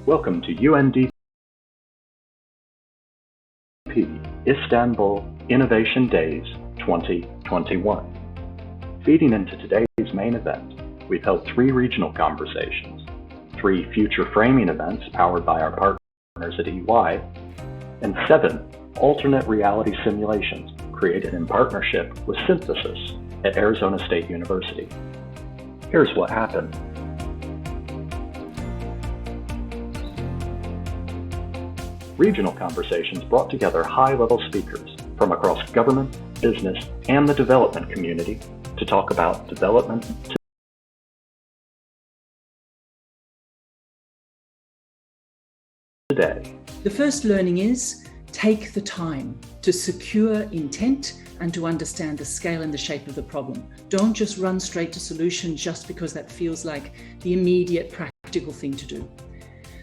Welcome to UNDP Istanbul Innovation Days 2021. Feeding into today's main event, we've held 3 regional conversations, 3 future framing events powered by our partners at EY, and 7 alternate reality simulations created in partnership with Synthesis at Arizona State University. Here's what happened. Regional conversations brought together high-level speakers from across government, business, and the development community to talk about development today. The first learning is take the time to secure intent and to understand the scale and the shape of the problem. Don't just run straight to solution just because that feels like the immediate practical thing to do.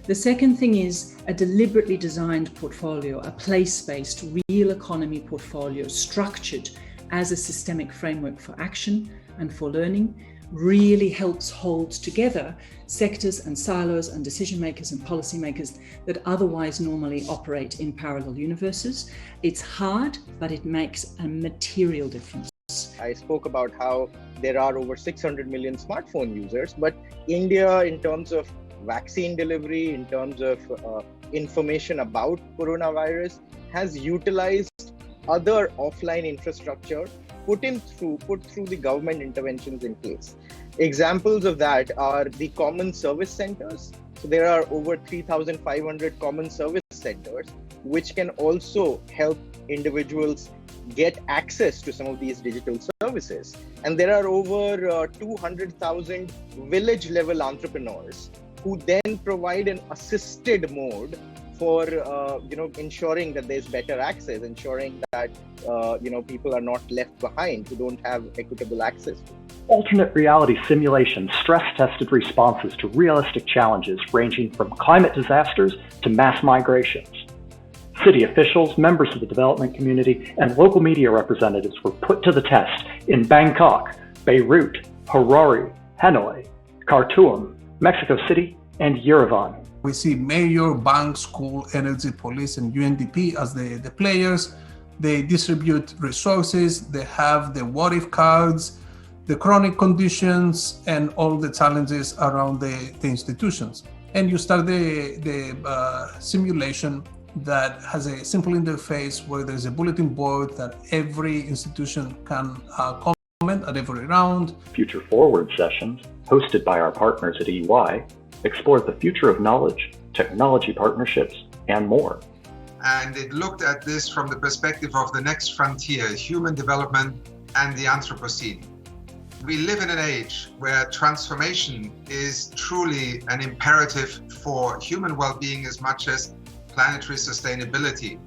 The second thing is a deliberately designed portfolio, a place-based, real economy portfolio structured as a systemic framework for action and for learning really helps hold together sectors and silos and decision makers and policy makers that otherwise normally operate in parallel universes. It's hard, but it makes a material difference. I spoke about how there are over 600 million smartphone users, but India, in terms of vaccine delivery, in terms of information about coronavirus, has utilized other offline infrastructure put through the government interventions in place. Examples of that are the common service centers. So there are over 3,500 common service centers, which can also help individuals get access to some of these digital services. And there are over 200,000 village level entrepreneurs who then provide an assisted mode for ensuring that there's better access, ensuring that people are not left behind who don't have equitable access. Alternate reality simulations stress-tested responses to realistic challenges ranging from climate disasters to mass migrations. City officials, members of the development community, and local media representatives were put to the test in Bangkok, Beirut, Harare, Hanoi, Khartoum, Mexico City, and Yerevan. We see major banks, school, energy, police, and UNDP as the players. They distribute resources, they have the what-if cards, the chronic conditions, and all the challenges around the institutions. And you start the simulation that has a simple interface where there's a bulletin board that every institution can comment at every round. Future Forward sessions, hosted by our partners at EY, explored the future of knowledge, technology partnerships, and more. And it looked at this from the perspective of the next frontier, human development and the Anthropocene. We live in an age where transformation is truly an imperative for human well-being as much as planetary sustainability.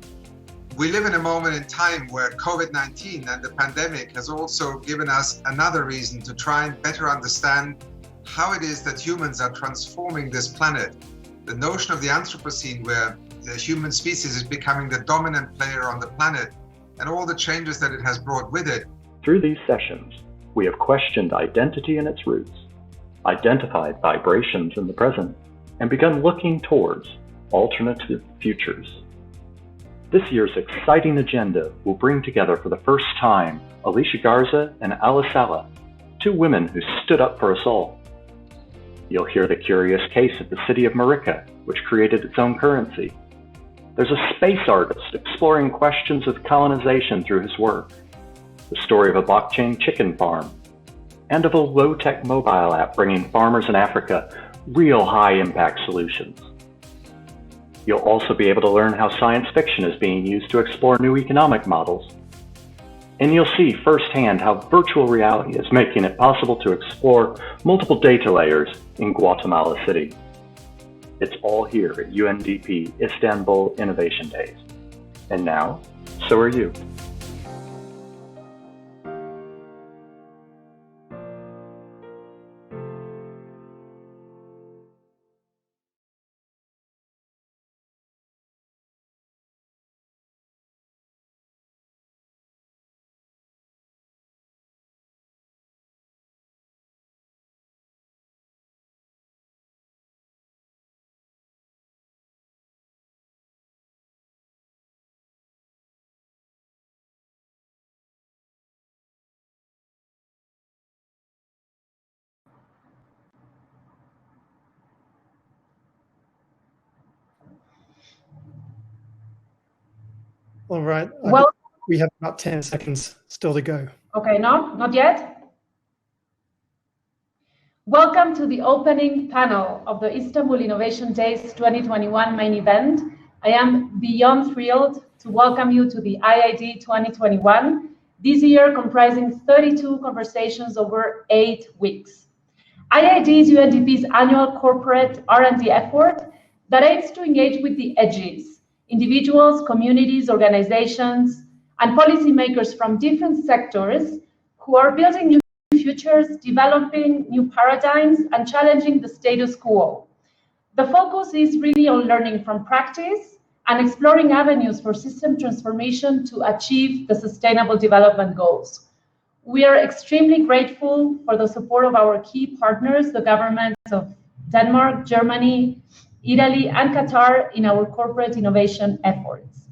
We live in a moment in time where COVID-19 and the pandemic has also given us another reason to try and better understand how it is that humans are transforming this planet. The notion of the Anthropocene, where the human species is becoming the dominant player on the planet, and all the changes that it has brought with it. Through these sessions, we have questioned identity and its roots, identified vibrations in the present, and begun looking towards alternative futures. This year's exciting agenda will bring together for the first time Alicia Garza and Alice Sala, 2 women who stood up for us all. You'll hear the curious case of the city of Marica, which created its own currency. There's a space artist exploring questions of colonization through his work, the story of a blockchain chicken farm, and of a low-tech mobile app bringing farmers in Africa real high-impact solutions. You'll also be able to learn how science fiction is being used to explore new economic models. And you'll see firsthand how virtual reality is making it possible to explore multiple data layers in Guatemala City. It's all here at UNDP Istanbul Innovation Days. And now, so are you. All right. Well, we have about 10 seconds still to go. Okay, no, not yet. Welcome to the opening panel of the Istanbul Innovation Days 2021 main event. I am beyond thrilled to welcome you to the IID 2021, this year comprising 32 conversations over 8 weeks. IID is UNDP's annual corporate R&D effort that aims to engage with the edges, individuals, communities, organizations, and policymakers from different sectors who are building new futures, developing new paradigms, and challenging the status quo. The focus is really on learning from practice and exploring avenues for system transformation to achieve the Sustainable Development Goals. We are extremely grateful for the support of our key partners, the governments of Denmark, Germany, Italy, and Qatar in our corporate innovation efforts.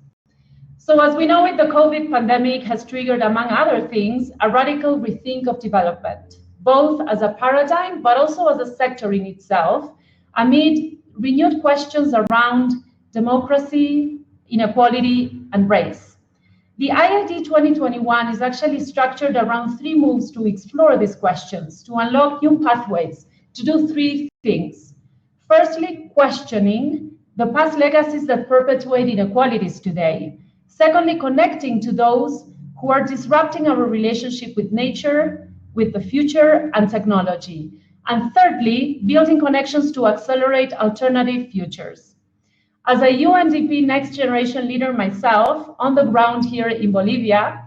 So as we know it, the COVID pandemic has triggered, among other things, a radical rethink of development, both as a paradigm, but also as a sector in itself, amid renewed questions around democracy, inequality, and race. The IID 2021 is actually structured around 3 moves to explore these questions, to unlock new pathways, to do 3 things. Firstly, questioning the past legacies that perpetuate inequalities today. Secondly, connecting to those who are disrupting our relationship with nature, with the future, and technology. And thirdly, building connections to accelerate alternative futures. As a UNDP Next Generation leader myself, on the ground here in Bolivia,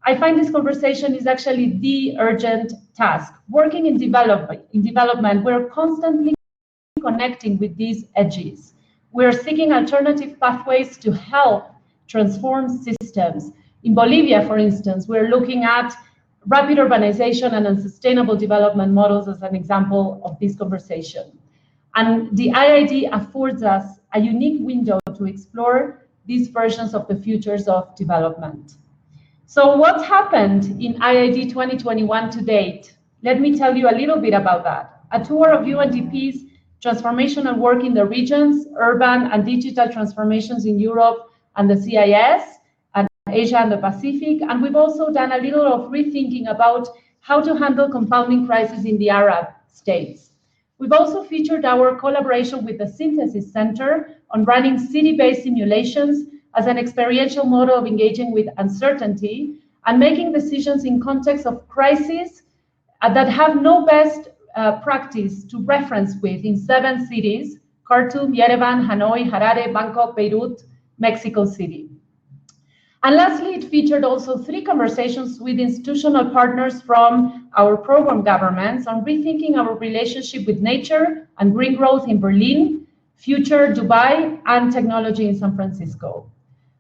I find this conversation is actually the urgent task. Working in development, we're constantly connecting with these edges. We're seeking alternative pathways to help transform systems. In Bolivia, for instance, we're looking at rapid urbanization and unsustainable development models as an example of this conversation. And the IID affords us a unique window to explore these versions of the futures of development. So what's happened in IID 2021 to date? Let me tell you a little bit about that. A tour of UNDP's transformational work in the regions, urban and digital transformations in Europe and the CIS, and Asia and the Pacific. And we've also done a little of rethinking about how to handle compounding crises in the Arab states. We've also featured our collaboration with the Synthesis Center on running city-based simulations as an experiential model of engaging with uncertainty and making decisions in context of crises that have no best practice to reference with in 7 cities: Khartoum, Yerevan, Hanoi, Harare, Bangkok, Beirut, Mexico City. And lastly, it featured also 3 conversations with institutional partners from our program governments on rethinking our relationship with nature and green growth in Berlin, future Dubai, and technology in San Francisco.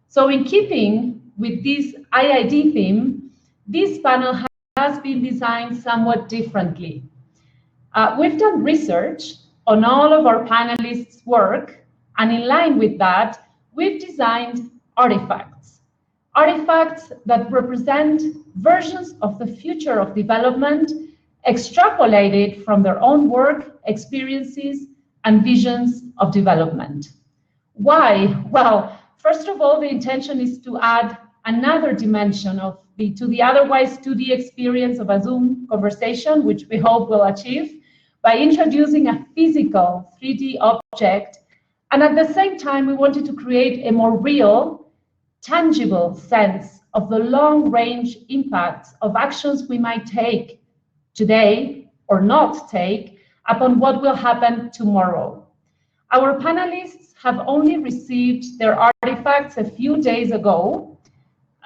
So in keeping with this IID theme, this panel has been designed somewhat differently. We've done research on all of our panelists' work, and in line with that, we've designed artifacts that represent versions of the future of development extrapolated from their own work, experiences, and visions of development. Why? Well, first of all, the intention is to add another dimension to the otherwise 2D experience of a Zoom conversation, which we hope we'll achieve, by introducing a physical 3D object. And at the same time, we wanted to create a more real, tangible sense of the long-range impacts of actions we might take today or not take upon what will happen tomorrow. Our panelists have only received their artifacts a few days ago,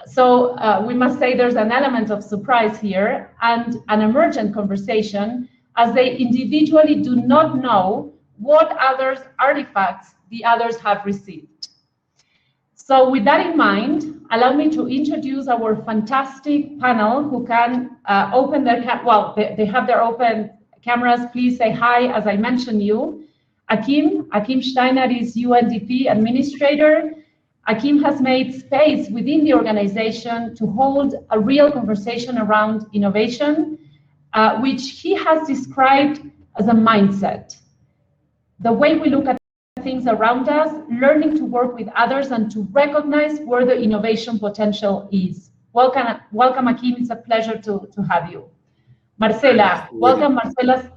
so we must say there's an element of surprise here and an emergent conversation, as they individually do not know what others' artifacts the others have received. So with that in mind, allow me to introduce our fantastic panel who can open their, they have their open cameras. Please say hi as I mention you. Achim Steiner is UNDP administrator. Achim has made space within the organization to hold a real conversation around innovation, which he has described as a mindset. The way we look at things around us, learning to work with others, and to recognize where the innovation potential is. Welcome, Achim. It's a pleasure to have you. Marcela, welcome, Marcela.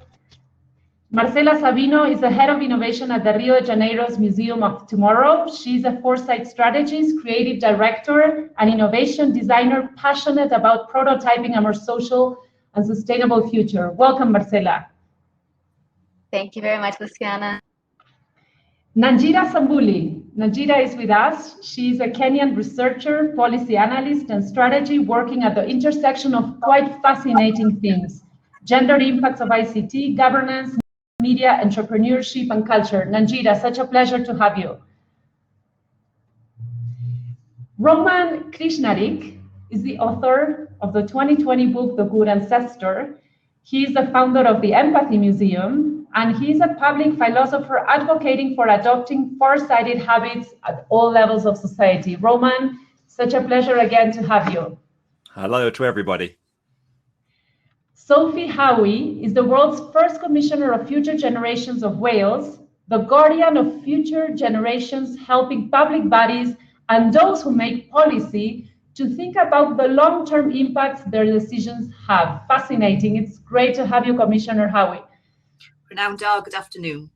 Marcela Sabino is the head of innovation at the Rio de Janeiro's Museum of Tomorrow. She's a foresight strategist, creative director, and innovation designer passionate about prototyping a more social and sustainable future. Welcome, Marcela. Thank you very much, Luciana. Nanjira Sambuli. Nanjira is with us. She's a Kenyan researcher, policy analyst, and strategy working at the intersection of quite fascinating things: gender impacts of ICT, governance, media, entrepreneurship, and culture. Nanjira, such a pleasure to have you. Roman Krishnarik is the author of the 2020 book, The Good Ancestor. He is the founder of the Empathy Museum, and he's a public philosopher advocating for adopting far-sighted habits at all levels of society. Roman, such a pleasure again to have you. Hello to everybody. Sophie Howe is the world's first commissioner of future generations of Wales, the guardian of future generations, helping public bodies and those who make policy to think about the long-term impacts their decisions have. Fascinating. It's great to have you, Commissioner Howe. Renowned Dar, good afternoon.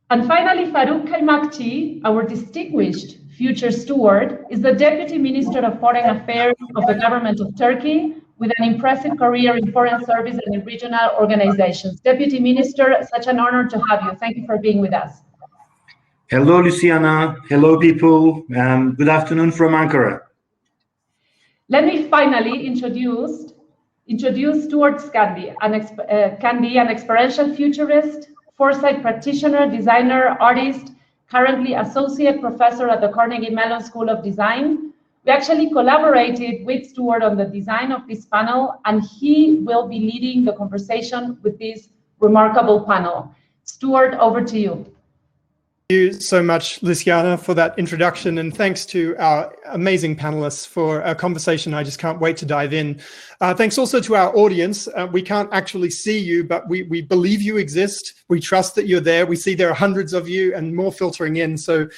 And finally, Faruk Kaymakci, our distinguished future steward, is the Deputy Minister of Foreign Affairs of the Government of Turkey, with an impressive career in foreign service and in regional organizations. Deputy Minister, such an honor to have you. Thank you for being with us. Hello, Luciana. Hello, people. Good afternoon from Ankara. Let me finally introduce Stuart Scandi, an experiential futurist, foresight practitioner, designer, artist, currently associate professor at the Carnegie Mellon School of Design. We actually collaborated with Stuart on the design of this panel, and he will be leading the conversation with this remarkable panel. Stuart, over to you. Thank you so much, Luciana, for that introduction, and thanks to our amazing panelists for a conversation. I just can't wait to dive in. Thanks also to our audience. We can't actually see you, but we believe you exist. We trust that you're there. We see there are hundreds of you and more filtering in. So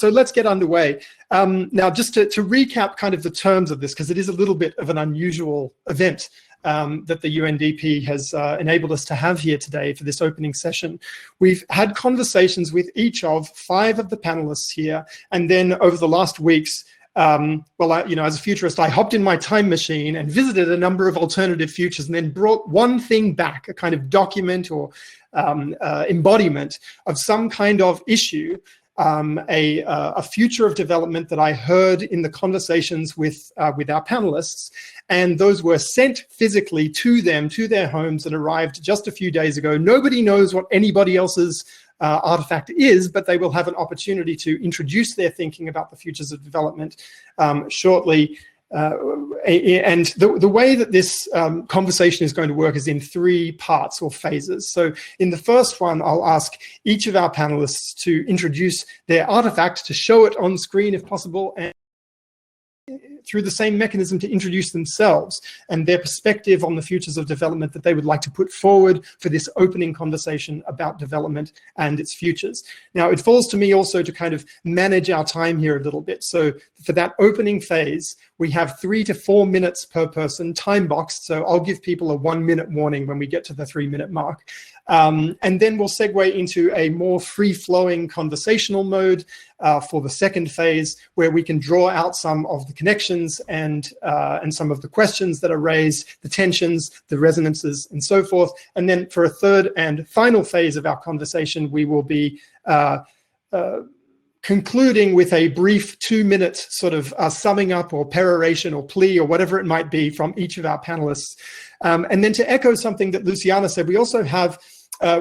let's get underway. Now, just to recap kind of the terms of this, because it is a little bit of an unusual event that the UNDP has enabled us to have here today for this opening session. We've had conversations with each of 5 of the panelists here, and then over the last weeks, as a futurist, I hopped in my time machine and visited a number of alternative futures, and then brought one thing back, a kind of document or embodiment of some kind of issue, a future of development that I heard in the conversations with our panelists, and those were sent physically to them, to their homes, and arrived just a few days ago. Nobody knows what anybody else's artifact is, but they will have an opportunity to introduce their thinking about the futures of development shortly. And the way that this conversation is going to work is in 3 parts or phases. So in the first one, I'll ask each of our panelists to introduce their artifact, to show it on screen if possible, and through the same mechanism to introduce themselves and their perspective on the futures of development that they would like to put forward for this opening conversation about development and its futures. Now, it falls to me also to kind of manage our time here a little bit. So for that opening phase, we have 3 to 4 minutes per person, time boxed. So I'll give people a 1-minute warning when we get to the 3-minute mark. And then we'll segue into a more free-flowing conversational mode for the second phase, where we can draw out some of the connections and some of the questions that are raised, the tensions, the resonances, and so forth. And then for a third and final phase of our conversation, we will be concluding with a brief 2-minute sort of summing up or peroration or plea or whatever it might be from each of our panelists. And then to echo something that Luciana said, we also have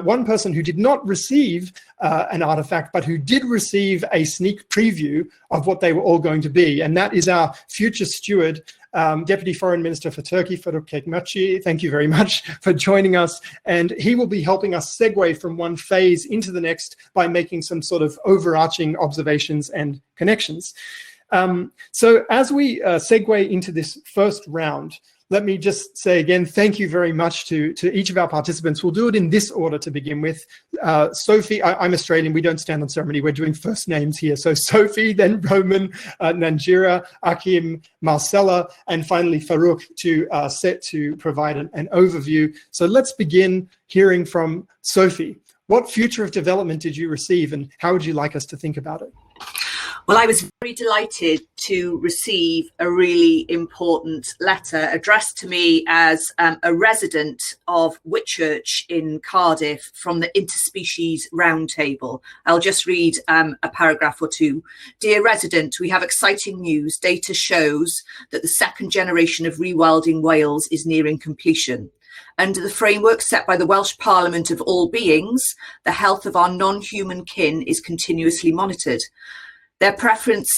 one person who did not receive an artifact, but who did receive a sneak preview of what they were all going to be. And that is our future steward, Deputy Foreign Minister for Turkey, Faruk Kaymakci. Thank you very much for joining us. And he will be helping us segue from one phase into the next by making some sort of overarching observations and connections. So as we segue into this first round, let me just say again, thank you very much to each of our participants. We'll do it in this order to begin with. Sophie, I'm Australian, we don't stand on ceremony, we're doing first names here. So Sophie, then Roman, Nanjira, Achim, Marcela, and finally Faruk to provide an overview. So let's begin hearing from Sophie. What future of development did you receive, and how would you like us to think about it? Well, I was very delighted to receive a really important letter addressed to me as a resident of Whitchurch in Cardiff from the Interspecies Roundtable. I'll just read a paragraph or two. Dear resident, we have exciting news. Data shows that the second generation of rewilding whales is nearing completion. Under the framework set by the Welsh Parliament of all beings, the health of our non-human kin is continuously monitored. Their preference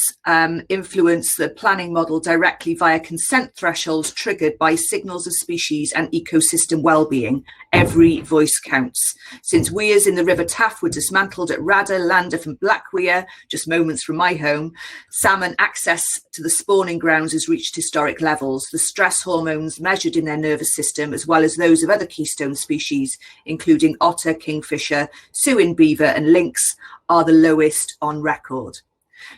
influence the planning model directly via consent thresholds triggered by signals of species and ecosystem well-being. Every voice counts. Since weirs in the River Taff were dismantled at Rada, Llandaff and Blackweir, just moments from my home, salmon access to the spawning grounds has reached historic levels. The stress hormones measured in their nervous system, as well as those of other keystone species, including otter, kingfisher, Suin beaver and lynx, are the lowest on record.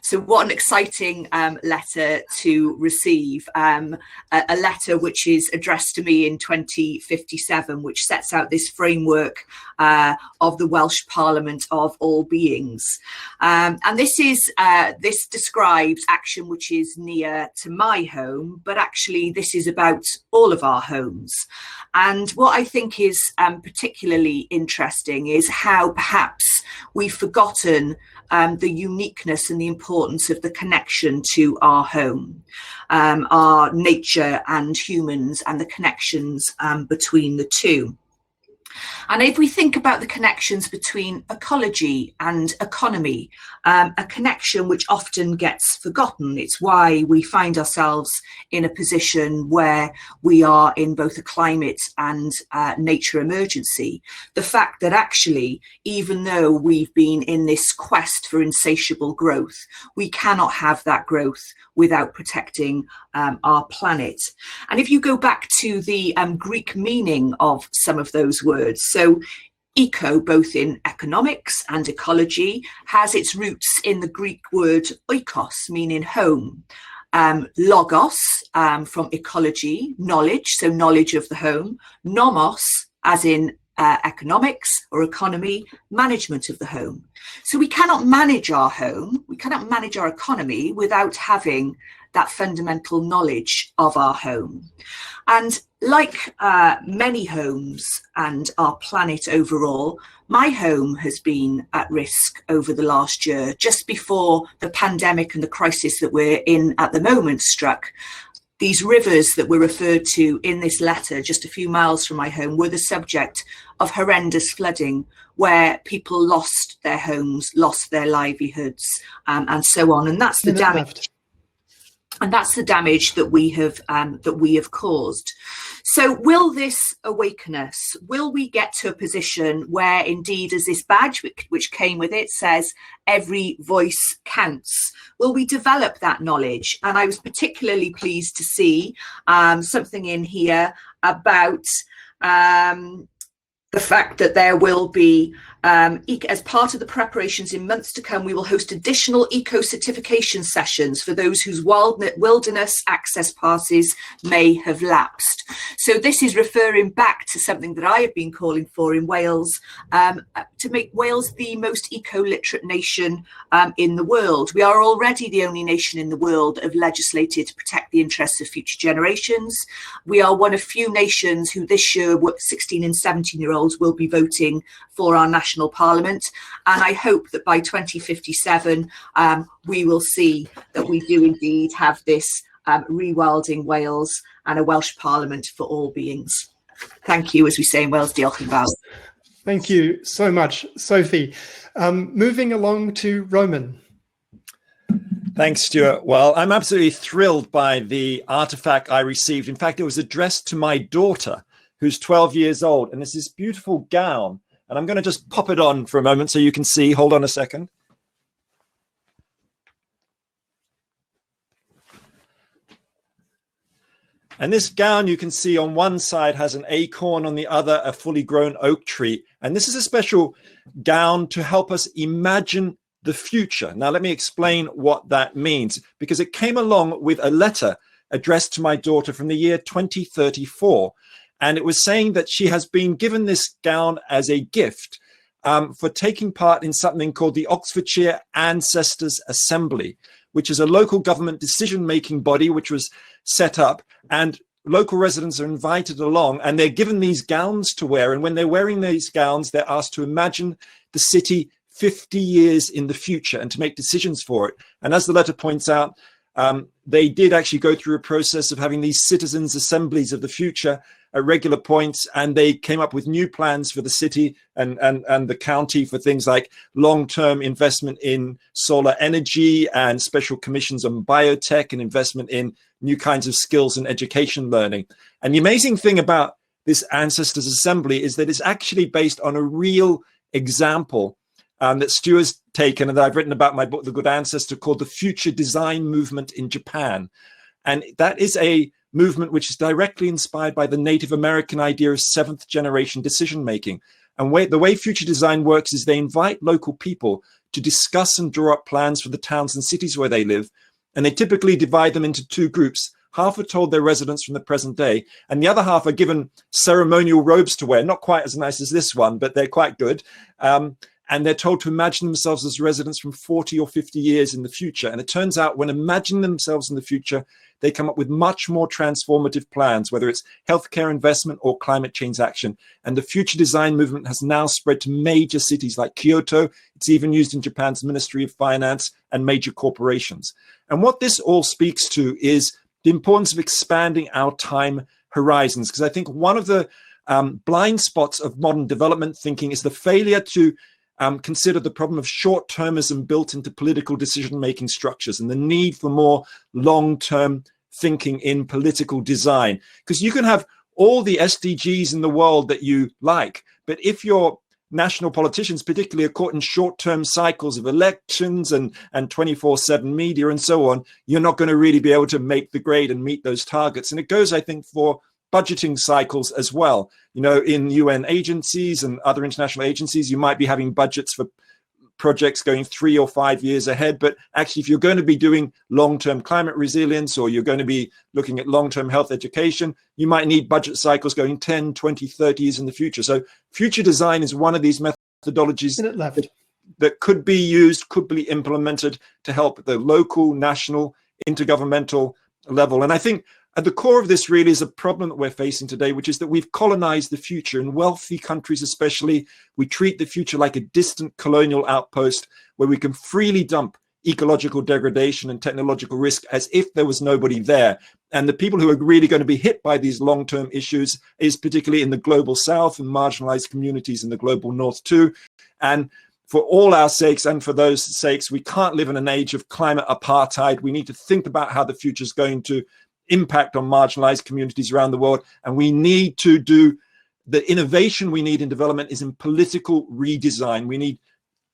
So what an exciting letter to receive, a letter which is addressed to me in 2057, which sets out this framework of the Welsh Parliament of all beings. And this describes action which is near to my home, but actually this is about all of our homes. And what I think is particularly interesting is how perhaps we've forgotten the uniqueness and the importance of the connection to our home, our nature and humans, and the connections between the two. And if we think about the connections between ecology and economy, a connection which often gets forgotten, it's why we find ourselves in a position where we are in both a climate and nature emergency. The fact that actually, even though we've been in this quest for insatiable growth, we cannot have that growth without protecting our planet. And if you go back to the Greek meaning of some of those words, so eco, both in economics and ecology, has its roots in the Greek word oikos, meaning home. Logos, from ecology, knowledge, so knowledge of the home. Nomos, as in economics or economy, management of the home. So we cannot manage our home, we cannot manage our economy without having that fundamental knowledge of our home. And like many homes and our planet overall, my home has been at risk over the last year, just before the pandemic and the crisis that we're in at the moment struck. These rivers that were referred to in this letter, just a few miles from my home, were the subject of horrendous flooding, where people lost their homes, lost their livelihoods, and so on. And that's the damage. And that's the damage that we have caused. So will this awaken us? Will we get to a position where indeed, as this badge which came with it says, every voice counts? Will we develop that knowledge? And I was particularly pleased to see something in here about the fact that there will be, as part of the preparations in months to come, we will host additional eco-certification sessions for those whose wilderness access passes may have lapsed. So this is referring back to something that I have been calling for in Wales, to make Wales the most eco-literate nation in the world. We are already the only nation in the world that have legislated to protect the interests of future generations. We are one of few nations who this year, 16 and 17-year-olds, will be voting for our national parliament. And I hope that by 2057, we will see that we do indeed have this rewilding Wales and a Welsh parliament for all beings. Thank you, as we say in Wales, diolch yn fawr. Thank you so much, Sophie. Moving along to Roman. Thanks, Stuart. Well, I'm absolutely thrilled by the artifact I received. In fact, it was addressed to my daughter, who's 12 years old, and it's this beautiful gown. And I'm going to just pop it on for a moment so you can see. Hold on a second. And this gown you can see on one side has an acorn, on the other a fully grown oak tree. And this is a special gown to help us imagine the future. Now, let me explain what that means, because it came along with a letter addressed to my daughter from the year 2034. And it was saying that she has been given this gown as a gift for taking part in something called the Oxfordshire Ancestors Assembly, which is a local government decision-making body which was set up, and local residents are invited along and they're given these gowns to wear. And when they're wearing these gowns, they're asked to imagine the city 50 years in the future and to make decisions for it. And as the letter points out, they did actually go through a process of having these citizens' assemblies of the future at regular points, and they came up with new plans for the city and the county for things like long-term investment in solar energy and special commissions on biotech and investment in new kinds of skills and education learning. And the amazing thing about this Ancestors Assembly is that it's actually based on a real example that Stuart's taken and that I've written about in my book, The Good Ancestor, called the Future Design Movement in Japan. And that is a movement which is directly inspired by the Native American idea of seventh generation decision making. And the way future design works is they invite local people to discuss and draw up plans for the towns and cities where they live. And they typically divide them into two groups. Half are told they're residents from the present day, and the other half are given ceremonial robes to wear, not quite as nice as this one, but they're quite good. And they're told to imagine themselves as residents from 40 or 50 years in the future. And it turns out when imagining themselves in the future, they come up with much more transformative plans, whether it's healthcare investment or climate change action. And the future design movement has now spread to major cities like Kyoto. It's even used in Japan's Ministry of Finance and major corporations. And what this all speaks to is the importance of expanding our time horizons, because I think one of the blind spots of modern development thinking is the failure to consider the problem of short-termism built into political decision-making structures and the need for more long-term thinking in political design. Because you can have all the SDGs in the world that you like, but if your national politicians particularly are caught in short-term cycles of elections and 24/7 media and so on, you're not going to really be able to make the grade and meet those targets. And it goes, I think, for budgeting cycles as well. You know, in UN agencies and other international agencies, you might be having budgets for projects going 3 or 5 years ahead. But actually, if you're going to be doing long-term climate resilience or you're going to be looking at long-term health education, you might need budget cycles going 10, 20, 30 years in the future. So future design is one of these methodologies that could be used, could be implemented to help at the local, national, intergovernmental level. And I think at the core of this really is a problem that we're facing today, which is that we've colonized the future. In wealthy countries especially, we treat the future like a distant colonial outpost where we can freely dump ecological degradation and technological risk as if there was nobody there. And the people who are really going to be hit by these long-term issues is particularly in the global south and marginalized communities in the global north too. And for all our sakes and for those sakes, we can't live in an age of climate apartheid. We need to think about how the future is going to impact on marginalized communities around the world. And we need to do the innovation we need in development is in political redesign. We need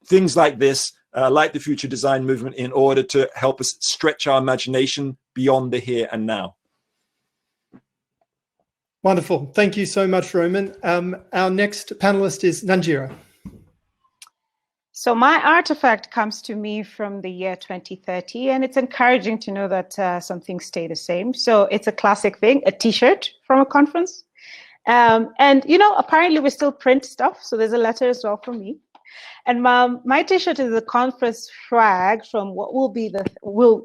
things like this, like the future design movement, in order to help us stretch our imagination beyond the here and now. Wonderful. Thank you so much, Roman. Our next panelist is Nanjira. So my artifact comes to me from the year 2030, and it's encouraging to know that some things stay the same. So it's a classic thing, a T-shirt from a conference. And, you know, apparently we still print stuff. So there's a letter as well from me. And my T-shirt is a conference flag from what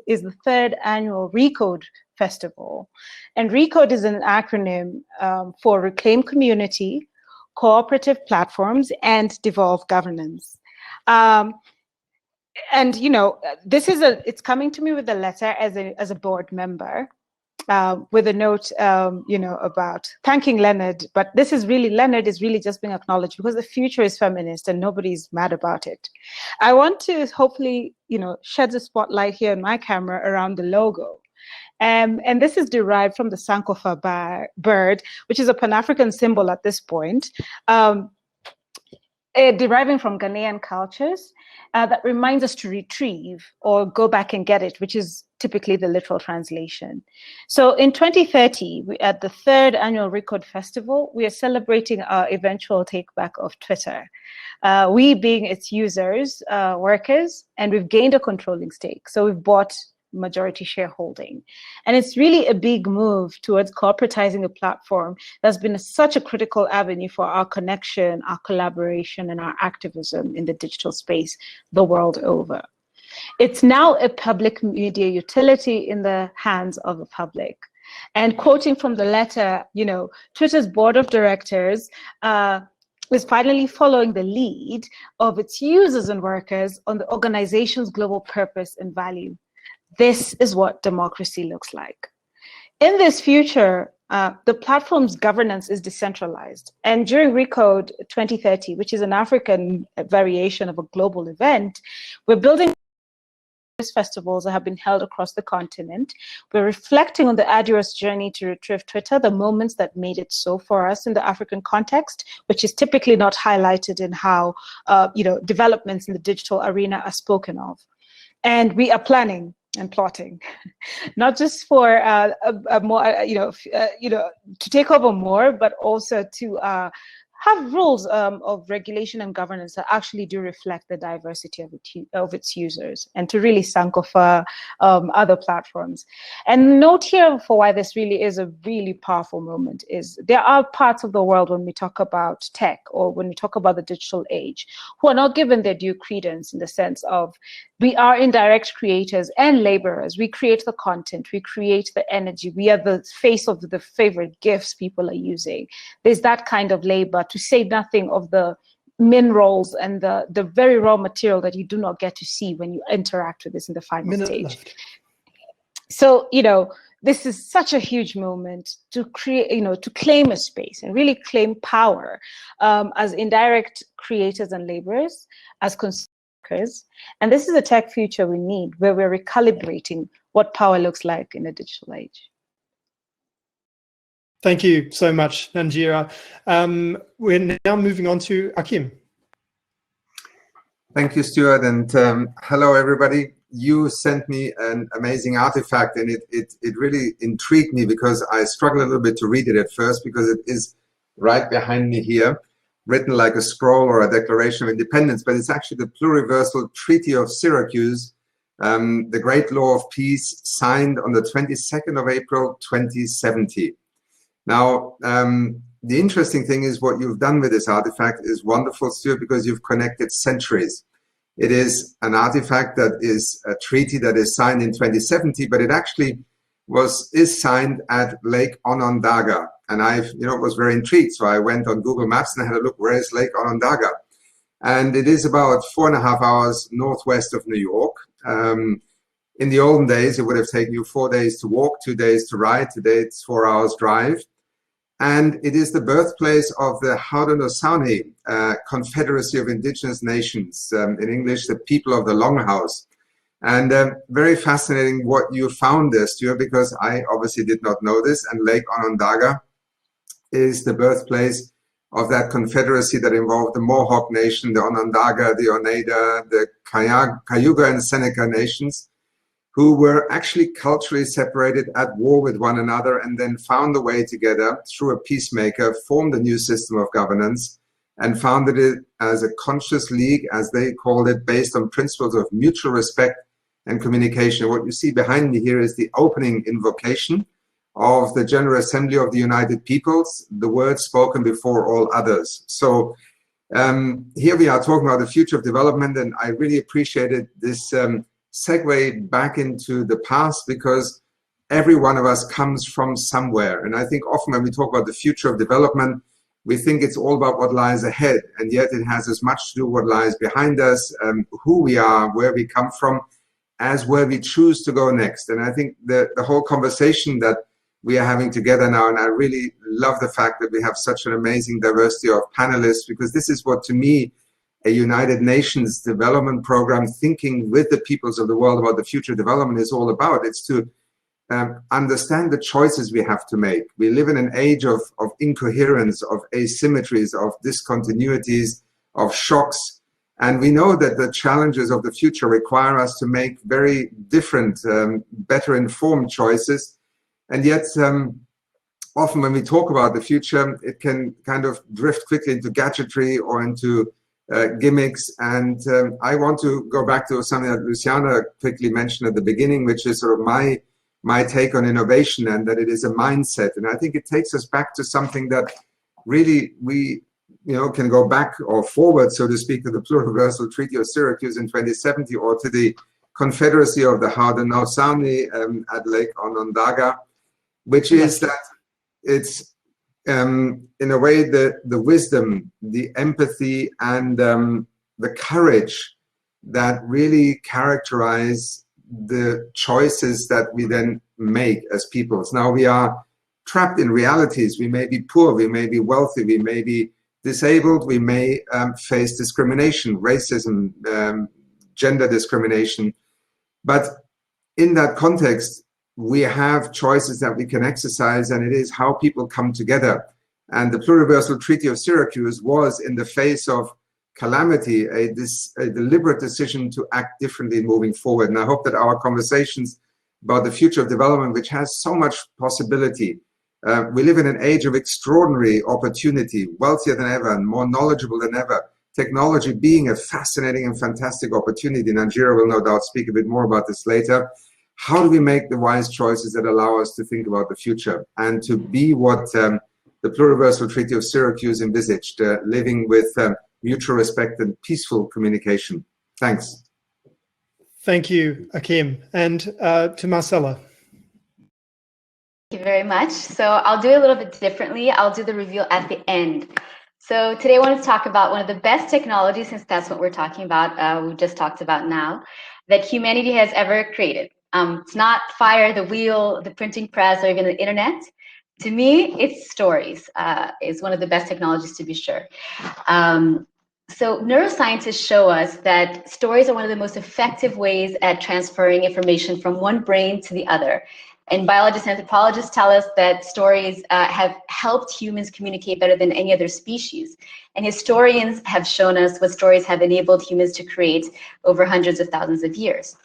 is the third annual RECODE Festival. And RECODE is an acronym for Reclaim Community, Cooperative Platforms, and Devolve Governance. And you know, it's coming to me with a letter as a board member, with a note, you know, about thanking Leonard. But Leonard is really just being acknowledged because the future is feminist and nobody's mad about it. I want to hopefully, you know, shed the spotlight here on my camera around the logo. And this is derived from the Sankofa bird, which is a Pan-African symbol at this point. Deriving from Ghanaian cultures that reminds us to retrieve or go back and get it, which is typically the literal translation. So in 2030, at the 3rd annual Record Festival, we are celebrating our eventual take back of Twitter. We being its users, workers, and we've gained a controlling stake. So we've bought majority shareholding. And it's really a big move towards corporatizing a platform that's been such a critical avenue for our connection, our collaboration, and our activism in the digital space the world over. It's now a public media utility in the hands of the public. And quoting from the letter, you know, Twitter's board of directors is finally following the lead of its users and workers on the organization's global purpose and value. This is what democracy looks like. In this future, the platform's governance is decentralized. And during Recode 2030, which is an African variation of a global event, we're building festivals that have been held across the continent. We're reflecting on the arduous journey to retrieve Twitter, the moments that made it so for us in the African context, which is typically not highlighted in how developments in the digital arena are spoken of. And we are planning and plotting, not just for to take over more, but also to have rules of regulation and governance that actually do reflect the diversity of its users, and to really sankofa other platforms. And note here for why this really is a really powerful moment is there are parts of the world when we talk about tech or when we talk about the digital age who are not given their due credence in the sense of we are indirect creators and laborers. We create the content, we create the energy, we are the face of the favorite gifts people are using. There's that kind of labor, to say nothing of the minerals and the very raw material that you do not get to see when you interact with this in the final stage. So, this is such a huge moment to create, to claim a space and really claim power as indirect creators and laborers, as consumers. And this is a tech future we need, where we're recalibrating what power looks like in a digital age. Thank you so much, Nanjira. We're now moving on to Achim. Thank you, Stuart, and hello, everybody. You sent me an amazing artifact, and it really intrigued me because I struggled a little bit to read it at first, because it is right behind me here, written like a scroll or a Declaration of Independence, but it's actually the Pluriversal Treaty of Syracuse, the Great Law of Peace, signed on the 22nd of April, 2070. Now, the interesting thing is what you've done with this artifact is wonderful, Stuart, because you've connected centuries. It is an artifact that is a treaty that is signed in 2070, but it actually is signed at Lake Onondaga. And I was very intrigued. So I went on Google Maps and I had a look, where is Lake Onondaga? And it is about 4.5 hours northwest of New York. In the olden days, it would have taken you 4 days to walk, 2 days to ride. Today, it's 4 hours drive. And it is the birthplace of the Haudenosaunee Confederacy of Indigenous Nations, in English, the people of the Longhouse. And very fascinating what you found there, Stuart, because I obviously did not know this. And Lake Onondaga is the birthplace of that confederacy that involved the Mohawk Nation, the Onondaga, the Oneida, the Cayuga and Seneca nations, who were actually culturally separated, at war with one another, and then found a way together through a peacemaker, formed a new system of governance, and founded it as a conscious league, as they called it, based on principles of mutual respect and communication. What you see behind me here is the opening invocation of the General Assembly of the United Peoples, the words spoken before all others. So here we are talking about the future of development, and I really appreciated this segue back into the past, because every one of us comes from somewhere. And I think often when we talk about the future of development, we think it's all about what lies ahead, and yet it has as much to do what lies behind us, who we are, where we come from, as where we choose to go next. And I think the whole conversation that we are having together now, and I really love the fact that we have such an amazing diversity of panelists, because this is what, to me, a United Nations development program, thinking with the peoples of the world about the future development, is all about. It's to understand the choices we have to make. We live in an age of incoherence, of asymmetries, of discontinuities, of shocks. And we know that the challenges of the future require us to make very different, better informed choices. And yet, often when we talk about the future, it can kind of drift quickly into gadgetry or into gimmicks. And I want to go back to something that Luciana quickly mentioned at the beginning, which is sort of my take on innovation, and that it is a mindset. And I think it takes us back to something that really we can go back or forward, so to speak, to the Pluriversal Treaty of Syracuse in 2070, or to the Confederacy of the Haudenosaunee at Lake Onondaga, which is that it's in a way the wisdom, the empathy, and the courage that really characterize the choices that we then make as peoples. Now we are trapped in realities. We may be poor, we may be wealthy, we may be disabled, we may face discrimination, racism, gender discrimination. But in that context, we have choices that we can exercise, and it is how people come together. And the Pluriversal Treaty of Syracuse was, in the face of calamity, a deliberate decision to act differently moving forward. And I hope that our conversations about the future of development, which has so much possibility, we live in an age of extraordinary opportunity, wealthier than ever and more knowledgeable than ever. Technology being a fascinating and fantastic opportunity. Nigeria will no doubt speak a bit more about this later. How do we make the wise choices that allow us to think about the future and to be what the Pluriversal Treaty of Syracuse envisaged, living with mutual respect and peaceful communication? Thanks. Thank you, Achim. And to Marcela. Thank you very much. So I'll do it a little bit differently. I'll do the reveal at the end. So today I want to talk about one of the best technologies, since that's what we're talking about, we just talked about now, that humanity has ever created. It's not fire, the wheel, the printing press, or even the internet. To me, it's stories. It's one of the best technologies, to be sure. So neuroscientists show us that stories are one of the most effective ways at transferring information from one brain to the other. And biologists and anthropologists tell us that stories have helped humans communicate better than any other species. And historians have shown us what stories have enabled humans to create over hundreds of thousands of years.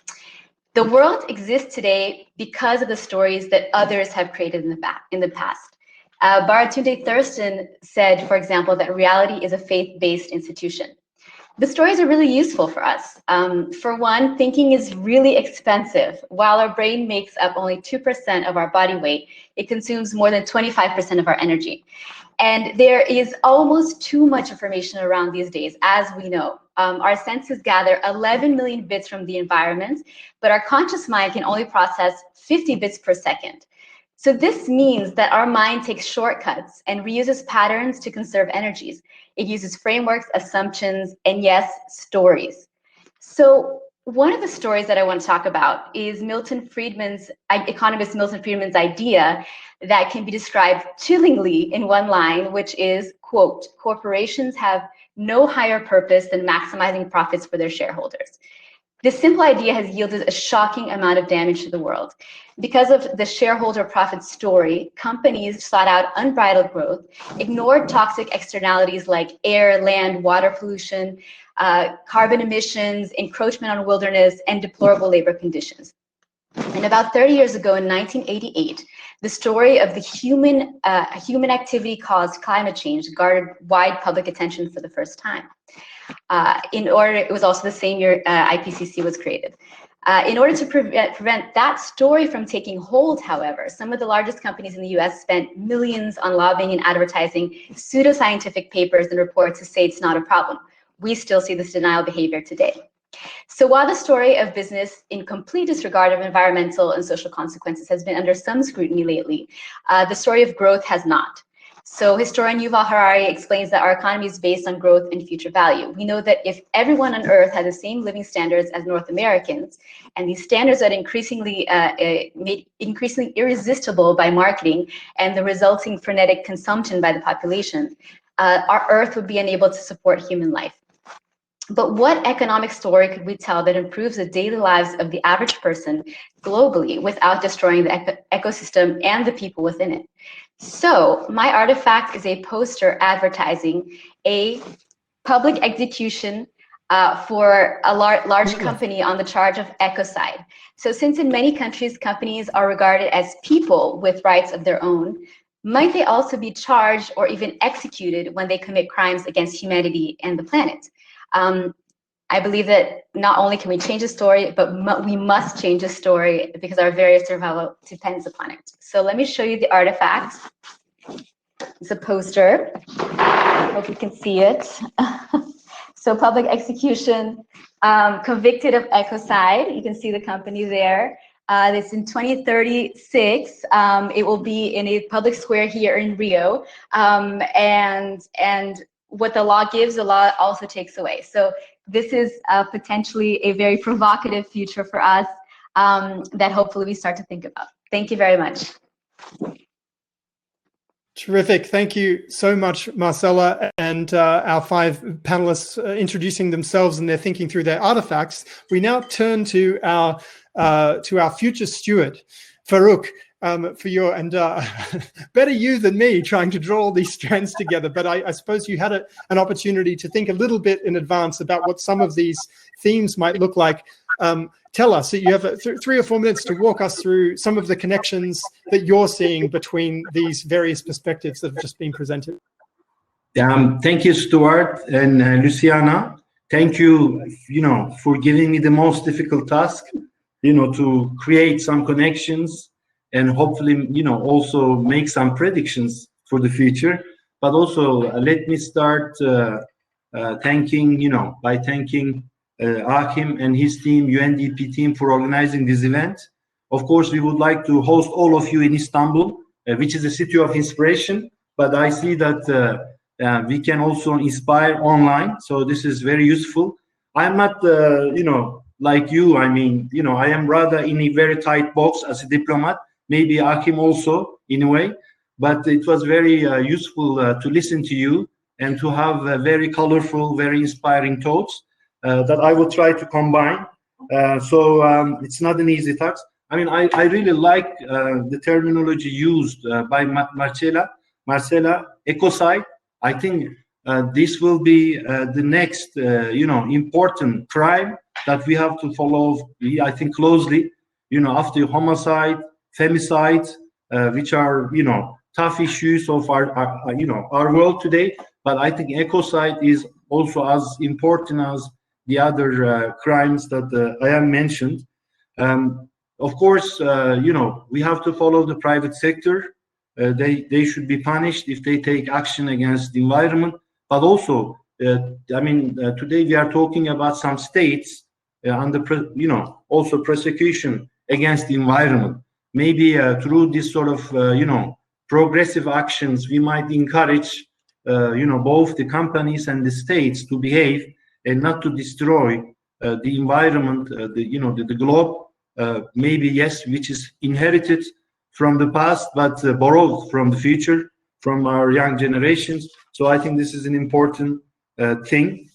The world exists today because of the stories that others have created in the past. Baratunde Thurston said, for example, that reality is a faith-based institution. The stories are really useful for us. For one, thinking is really expensive. While our brain makes up only 2% of our body weight, it consumes more than 25% of our energy. And there is almost too much information around these days, as we know. Our senses gather 11 million bits from the environment, but our conscious mind can only process 50 bits per second. So this means that our mind takes shortcuts and reuses patterns to conserve energies. It uses frameworks, assumptions, and yes, stories. So one of the stories that I want to talk about is economist Milton Friedman's idea that can be described chillingly in one line, which is, quote, corporations have no higher purpose than maximizing profits for their shareholders. This simple idea has yielded a shocking amount of damage to the world. Because of the shareholder profit story, companies sought out unbridled growth, ignored toxic externalities like air, land, water pollution, carbon emissions, encroachment on wilderness, and deplorable labor conditions. And about 30 years ago, in 1988, the story of the human activity caused climate change garnered wide public attention for the first time. It was also the same year IPCC was created. In order to prevent that story from taking hold, however, some of the largest companies in the US spent millions on lobbying and advertising pseudoscientific papers and reports to say it's not a problem. We still see this denial behavior today. So while the story of business, in complete disregard of environmental and social consequences, has been under some scrutiny lately, the story of growth has not. So historian Yuval Harari explains that our economy is based on growth and future value. We know that if everyone on Earth had the same living standards as North Americans, and these standards are increasingly made increasingly irresistible by marketing and the resulting frenetic consumption by the population, our Earth would be unable to support human life. But what economic story could we tell that improves the daily lives of the average person globally without destroying the ecosystem and the people within it? So my artifact is a poster advertising a public execution for a large company on the charge of ecocide. So since in many countries, companies are regarded as people with rights of their own, might they also be charged or even executed when they commit crimes against humanity and the planet? I believe that not only can we change the story, but we must change the story because our very survival depends upon it. So let me show you the artifact. It's a poster. I hope you can see it. So public execution, convicted of ecocide. You can see the company there. It's in 2036. It will be in a public square here in Rio. And what the law gives, the law also takes away. So this is potentially a very provocative future for us that hopefully we start to think about. Thank you very much. Terrific. Thank you so much, Marcela, and our 5 panelists introducing themselves and they're thinking through their artifacts. We now turn to our future steward, Faruk, for your, and better you than me trying to draw all these strands together. But I suppose you had an opportunity to think a little bit in advance about what some of these themes might look like. Tell us, you have 3 or 4 minutes to walk us through some of the connections that you're seeing between these various perspectives that have just been presented. Thank you, Stuart and Luciana. Thank you, for giving me the most difficult task, to create some connections and hopefully, also make some predictions for the future. But also, let me start thanking, by thanking Achim and his team, UNDP team, for organizing this event. Of course, we would like to host all of you in Istanbul, which is a city of inspiration, but I see that we can also inspire online. So this is very useful. I'm not, like you. I mean, I am rather in a very tight box as a diplomat, maybe Achim also in a way, but it was very useful to listen to you and to have very colorful, very inspiring thoughts that I will try to combine. So it's not an easy task. I mean, I really like the terminology used by Marcela, ecocide. I think this will be the next, important crime that we have to follow, I think, closely, after homicide, femicide, which are, tough issues of our world today. But I think ecocide is also as important as the other crimes that I have mentioned. Of course, we have to follow the private sector. They should be punished if they take action against the environment. But also, today we are talking about some states under, also prosecution against the environment. Maybe through this sort of, progressive actions, we might encourage, both the companies and the states to behave and not to destroy the environment, the globe. Maybe, yes, which is inherited from the past, but borrowed from the future, from our young generations. So I think this is an important thing.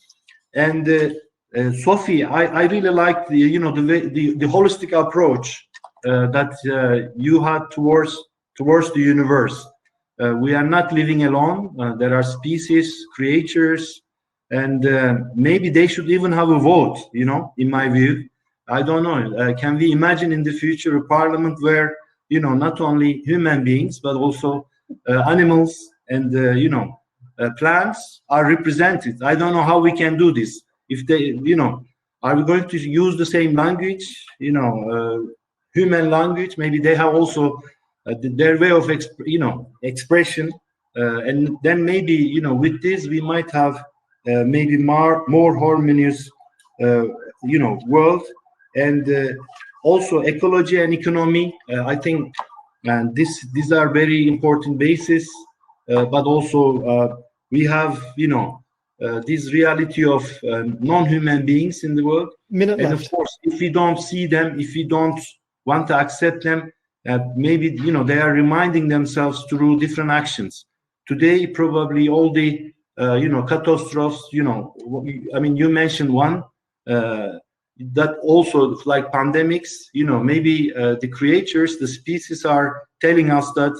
And Sophie, I really like the the holistic approach that you had towards the universe. We are not living alone. There are species, creatures, and maybe they should even have a vote. In my view, I don't know. Can we imagine in the future a parliament where not only human beings but also animals and plants are represented? I don't know how we can do this. If they, are we going to use the same language? Human language. Maybe they have also their way of expression, and then maybe with this we might have maybe more harmonious world. And also ecology and economy, I think these are very important bases, but also we have this reality of non-human beings in the world. And of course, if we don't see them, if we don't want to accept them, maybe they are reminding themselves through different actions. Today, probably all the catastrophes. You mentioned one that also like pandemics. Maybe the creatures, the species are telling us that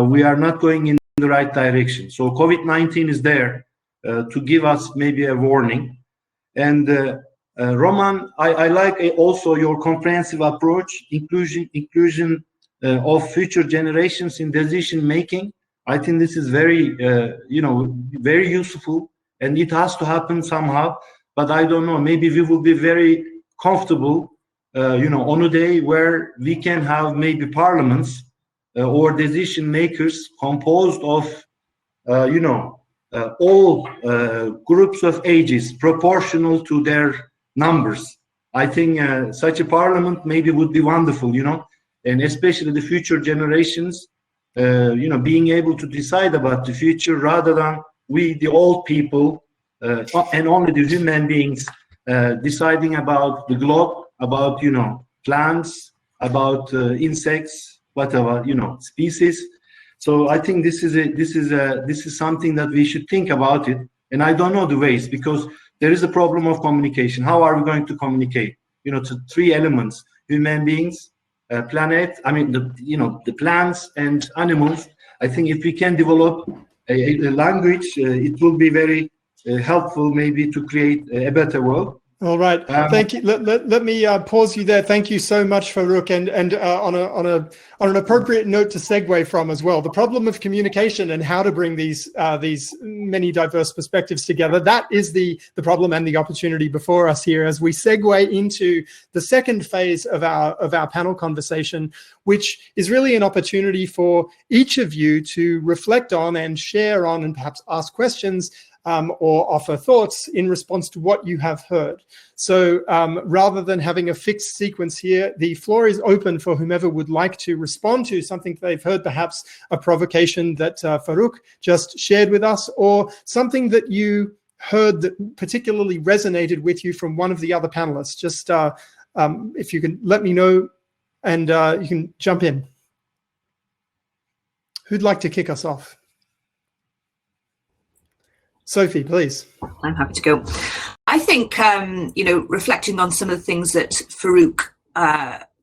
we are not going in the right direction. So COVID-19 is there to give us maybe a warning. And Roman, I like also your comprehensive approach, inclusion of future generations in decision making. I think this is very, very useful, and it has to happen somehow. But I don't know, maybe we will be very comfortable, on a day where we can have maybe parliaments or decision makers composed of, all groups of ages proportional to their numbers. I think such a parliament maybe would be wonderful, and especially the future generations, being able to decide about the future rather than we, the old people, and only the human beings deciding about the globe, about, plants, about insects, whatever, species. So I think this is something that we should think about it. And I don't know the ways, because there is a problem of communication. How are we going to communicate? To three elements: human beings, planet. I mean, the plants and animals. I think if we can develop a language, it will be very helpful, maybe, to create a better world. All right, thank you. Let me pause you there. Thank you so much, Faruk. And on an appropriate note to segue from as well, the problem of communication and how to bring these many diverse perspectives together. That is the problem and the opportunity before us here as we segue into the second phase of our panel conversation, which is really an opportunity for each of you to reflect on and share on and perhaps ask questions or offer thoughts in response to what you have heard. So rather than having a fixed sequence here, the floor is open for whomever would like to respond to something they've heard, perhaps a provocation that Faruk just shared with us, or something that you heard that particularly resonated with you from one of the other panelists. Just if you can let me know, and you can jump in. Who'd like to kick us off? Sophie, please. I'm happy to go. I think, reflecting on some of the things that Faruk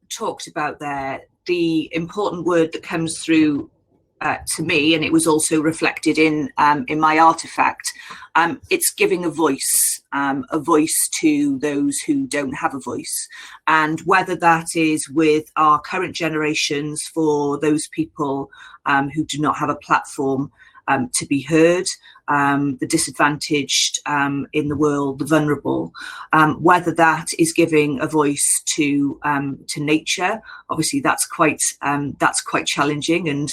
talked about there, the important word that comes through to me, and it was also reflected in my artifact, it's giving a voice to those who don't have a voice. And whether that is with our current generations, for those people who do not have a platform to be heard, the disadvantaged in the world, the vulnerable, whether that is giving a voice to nature. Obviously, that's quite challenging. And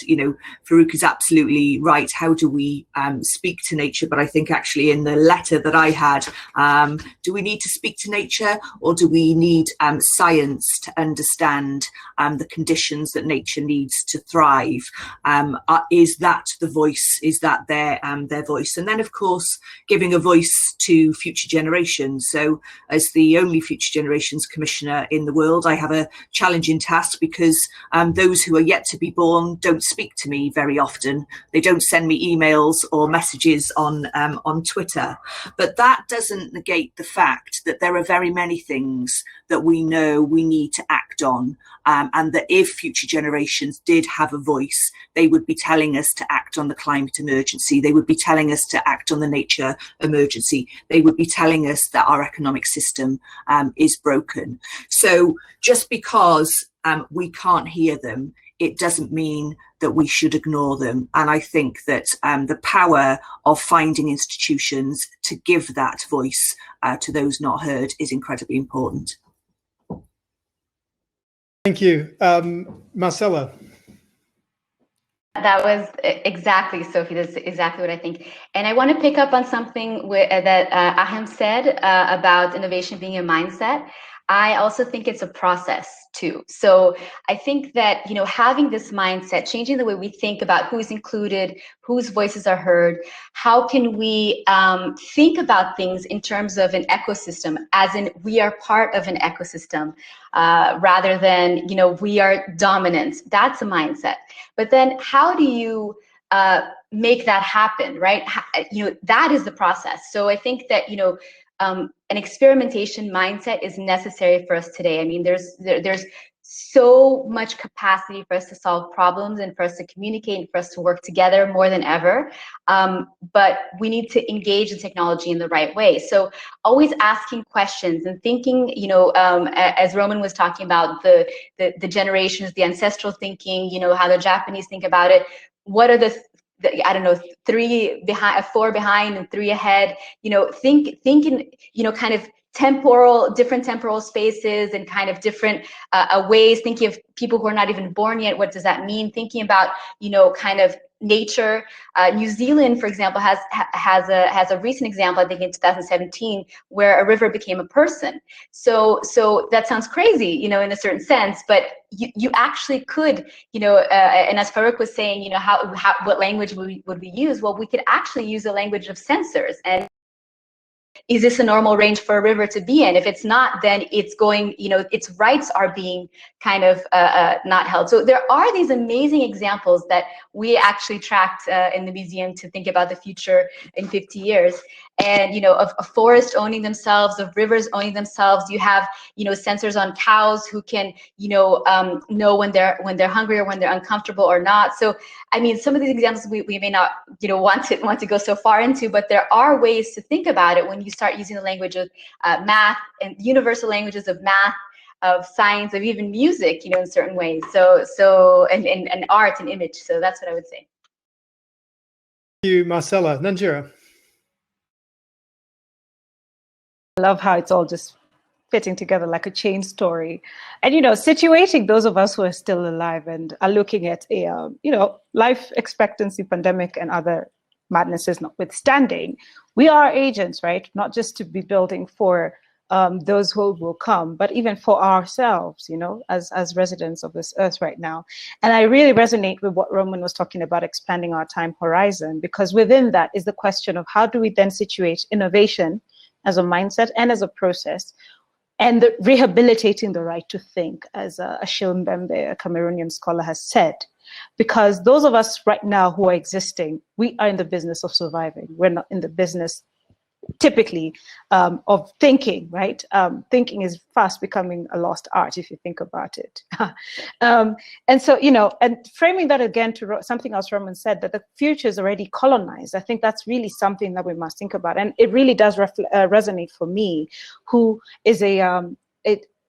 Faruk is absolutely right. How do we speak to nature? But I think actually in the letter that I had, do we need to speak to nature, or do we need science to understand the conditions that nature needs to thrive? Is that the voice? Is that their voice? And then, of course, giving a voice to future generations. So as the only Future Generations Commissioner in the world, I have a challenging task, because those who are yet to be born don't speak to me very often. They don't send me emails or messages on Twitter. But that doesn't negate the fact that there are very many things that we know we need to act on, and that if future generations did have a voice, they would be telling us to act on the climate emergency. They would be telling us to act on the nature emergency. They would be telling us that our economic system is broken. So just because we can't hear them, it doesn't mean that we should ignore them. And I think that the power of finding institutions to give that voice to those not heard is incredibly important. Thank you. Marcela. That was exactly, Sophie, that's exactly what I think. And I want to pick up on something that Achim said about innovation being a mindset. I also think it's a process too. So I think that, having this mindset, changing the way we think about who's included, whose voices are heard, how can we think about things in terms of an ecosystem, as in we are part of an ecosystem, rather than, we are dominant. That's a mindset. But then how do you make that happen, right? That is the process. So I think that, an experimentation mindset is necessary for us today. I mean, there's so much capacity for us to solve problems and for us to communicate and for us to work together more than ever. But we need to engage in technology in the right way. So always asking questions and thinking, you know, as Roman was talking about the generations, the ancestral thinking, you know, how the Japanese think about it. What are the I don't know, 3 behind, 4 behind and 3 ahead, you know, think in, you know, kind of different temporal spaces and kind of different ways, thinking of people who are not even born yet. What does that mean? Thinking about, you know, kind of nature. New Zealand, for example, has a recent example, I think in 2017, where a river became a person. So that sounds crazy, you know, in a certain sense, but you actually could, you know, and as Faruk was saying, you know, what language would we use? Well, we could actually use the language of sensors. And is this a normal range for a river to be in? If it's not, then it's going, you know, its rights are being kind of not held. So there are these amazing examples that we actually tracked in the museum to think about the future in 50 years. And, you know, of forests owning themselves, of rivers owning themselves. You have, you know, sensors on cows who can, you know when they're hungry or when they're uncomfortable or not. So, I mean, some of these examples we may not, you know, want to go so far into, but there are ways to think about it when you start using the language of math and universal languages of math, of science, of even music, you know, in certain ways. So and art and image. So that's what I would say. Thank you, Marcela. Nanjira. I love how it's all just fitting together like a chain story. And, you know, situating those of us who are still alive and are looking at a, you know, life expectancy pandemic and other madnesses notwithstanding, we are agents, right? Not just to be building for those who will come, but even for ourselves, you know, as residents of this earth right now. And I really resonate with what Roman was talking about, expanding our time horizon, because within that is the question of how do we then situate innovation as a mindset and as a process, and rehabilitating the right to think, as Achim Steiner, a Cameroonian scholar, has said. Because those of us right now who are existing, we are in the business of surviving. We're not in the business typically of thinking, right? Thinking is fast becoming a lost art if you think about it. And so, you know, and framing that again to something else Roman said, that the future is already colonized. I think that's really something that we must think about. And it really does resonate for me, who is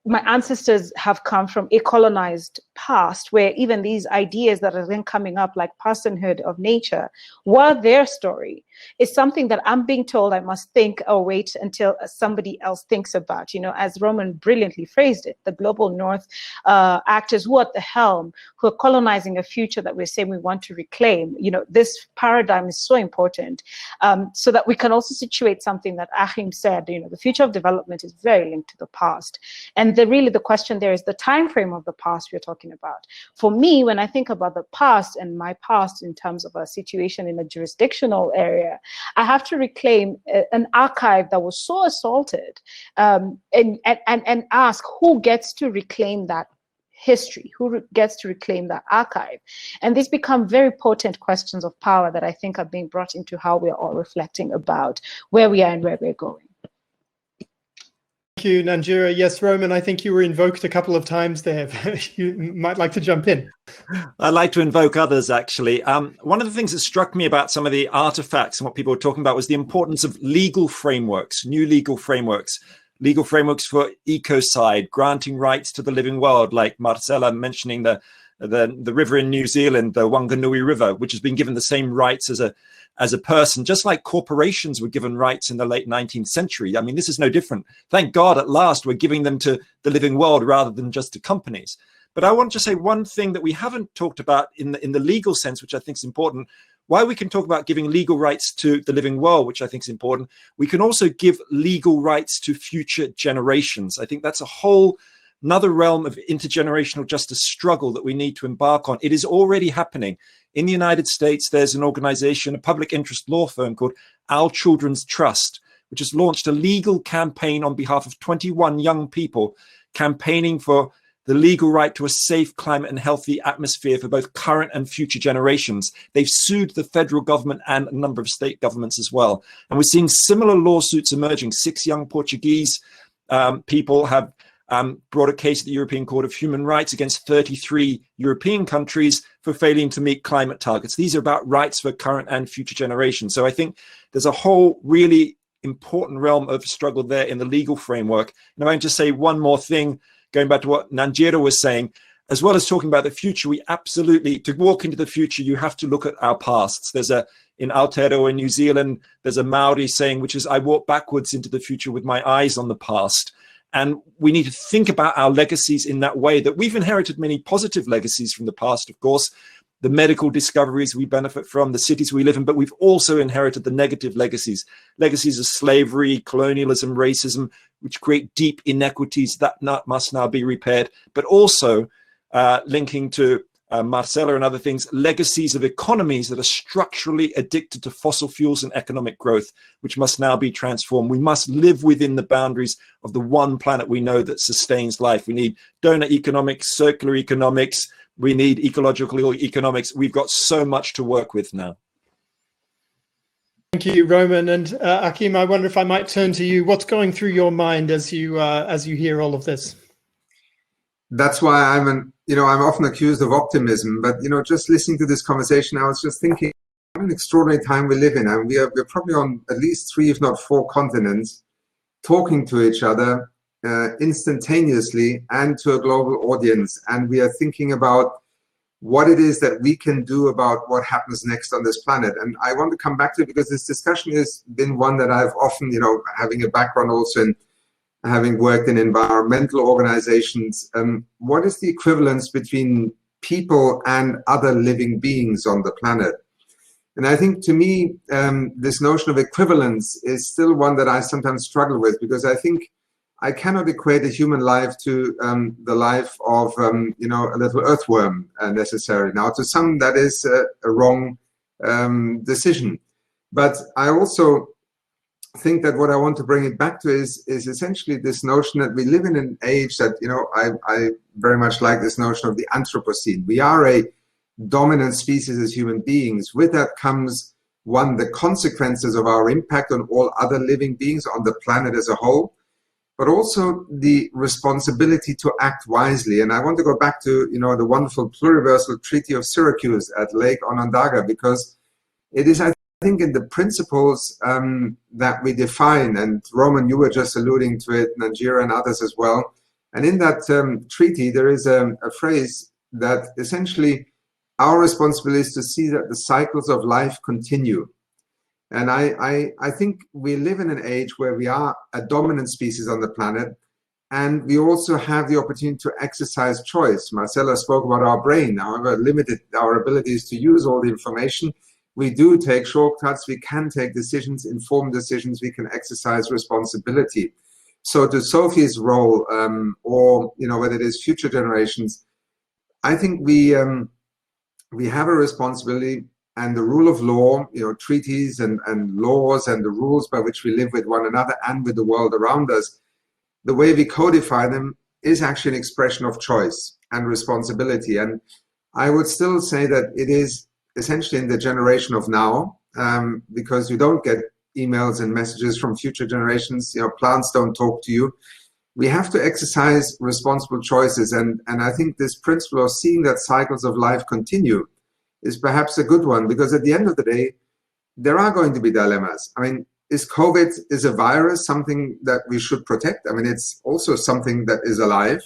my ancestors have come from a colonized past where even these ideas that are then coming up, like personhood of nature, were their story. It's something that I'm being told I must think or wait until somebody else thinks about. You know, as Roman brilliantly phrased it, the global north actors who are at the helm, who are colonizing a future that we're saying we want to reclaim. You know, this paradigm is so important, so that we can also situate something that Achim said, you know, the future of development is very linked to the past. And really the question there is the time frame of the past we're talking about. For me, when I think about the past and my past in terms of a situation in a jurisdictional area, I have to reclaim an archive that was so assaulted, and ask who gets to reclaim that history, who gets to reclaim that archive. And these become very potent questions of power that I think are being brought into how we're all reflecting about where we are and where we're going. Thank you, Nanjira. Yes, Roman, I think you were invoked a couple of times there. You might like to jump in. I'd like to invoke others, actually. One of the things that struck me about some of the artifacts and what people were talking about was the importance of legal frameworks, new legal frameworks for ecocide, granting rights to the living world, like Marcela mentioning the river in New Zealand, the Wanganui River, which has been given the same rights as a person, just like corporations were given rights in the late 19th century. I mean, this is no different. Thank God at last we're giving them to the living world rather than just to companies. But I want to say one thing that we haven't talked about in the legal sense, which I think is important. While we can talk about giving legal rights to the living world, which I think is important, we can also give legal rights to future generations. I think that's a whole another realm of intergenerational justice struggle that we need to embark on. It is already happening. In the United States, there's an organization, a public interest law firm called Our Children's Trust, which has launched a legal campaign on behalf of 21 young people campaigning for the legal right to a safe climate and healthy atmosphere for both current and future generations. They've sued the federal government and a number of state governments as well. And we're seeing similar lawsuits emerging. 6 young Portuguese people have brought a case at the European Court of Human Rights against 33 European countries for failing to meet climate targets. These are about rights for current and future generations. So I think there's a whole really important realm of struggle there in the legal framework. And I want to say one more thing, going back to what Nanjira was saying. As well as talking about the future, we absolutely, to walk into the future, you have to look at our pasts. There's in Aotearoa in New Zealand, there's a Maori saying, which is, I walk backwards into the future with my eyes on the past. And we need to think about our legacies in that way, that we've inherited many positive legacies from the past, of course, the medical discoveries we benefit from, the cities we live in, but we've also inherited the negative legacies of slavery, colonialism, racism, which create deep inequities that must now be repaired, but also linking to Marcela and other things, legacies of economies that are structurally addicted to fossil fuels and economic growth, which must now be transformed. We must live within the boundaries of the one planet we know that sustains life. We need donor economics, circular economics, we need ecological economics. We've got so much to work with now. Thank you, Roman. And Achim, I wonder if I might turn to you. What's going through your mind as you hear all of this? That's why I'm often accused of optimism, but just listening to this conversation, I was just thinking, what an extraordinary time we live in. And we're probably on at least 3, if not 4 continents, talking to each other instantaneously and to a global audience. And we are thinking about what it is that we can do about what happens next on this planet. And I want to come back to it because this discussion has been one that I've often, having a background also in having worked in environmental organizations, what is the equivalence between people and other living beings on the planet? And I think to me, this notion of equivalence is still one that I sometimes struggle with, because I think I cannot equate a human life to the life of, a little earthworm necessarily. Now, to some, that is a wrong decision. But I also think that what I want to bring it back to is essentially this notion that we live in an age that, I very much like this notion of the Anthropocene. We are a dominant species as human beings. With that comes, one, the consequences of our impact on all other living beings on the planet as a whole, but also the responsibility to act wisely. And I want to go back to, the wonderful Pluriversal Treaty of Syracuse at Lake Onondaga, because it is, I think, in the principles that we define, and Roman, you were just alluding to it, Nanjira and others as well. And in that treaty, there is a phrase that essentially our responsibility is to see that the cycles of life continue. And I think we live in an age where we are a dominant species on the planet, and we also have the opportunity to exercise choice. Marcela spoke about our brain, however limited our abilities to use all the information. We do take shortcuts, we can take decisions, informed decisions, we can exercise responsibility. So to Sophie's role, or whether it is future generations, I think we have a responsibility, and the rule of law, treaties and laws and the rules by which we live with one another and with the world around us, the way we codify them is actually an expression of choice and responsibility. And I would still say that it is essentially in the generation of now, because you don't get emails and messages from future generations, plants don't talk to you. We have to exercise responsible choices, and I think this principle of seeing that cycles of life continue is perhaps a good one, because at the end of the day, there are going to be dilemmas. I mean, is a virus something that we should protect? I mean, it's also something that is alive.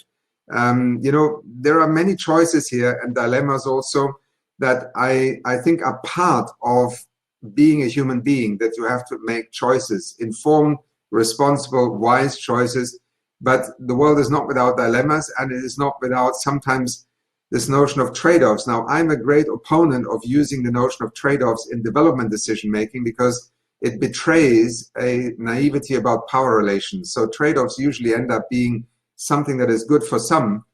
There are many choices here and dilemmas also that I think are part of being a human being, that you have to make choices, informed, responsible, wise choices. But the world is not without dilemmas, and it is not without sometimes this notion of trade-offs. Now, I'm a great opponent of using the notion of trade-offs in development decision-making, because it betrays a naivety about power relations. So trade-offs usually end up being something that is good for some,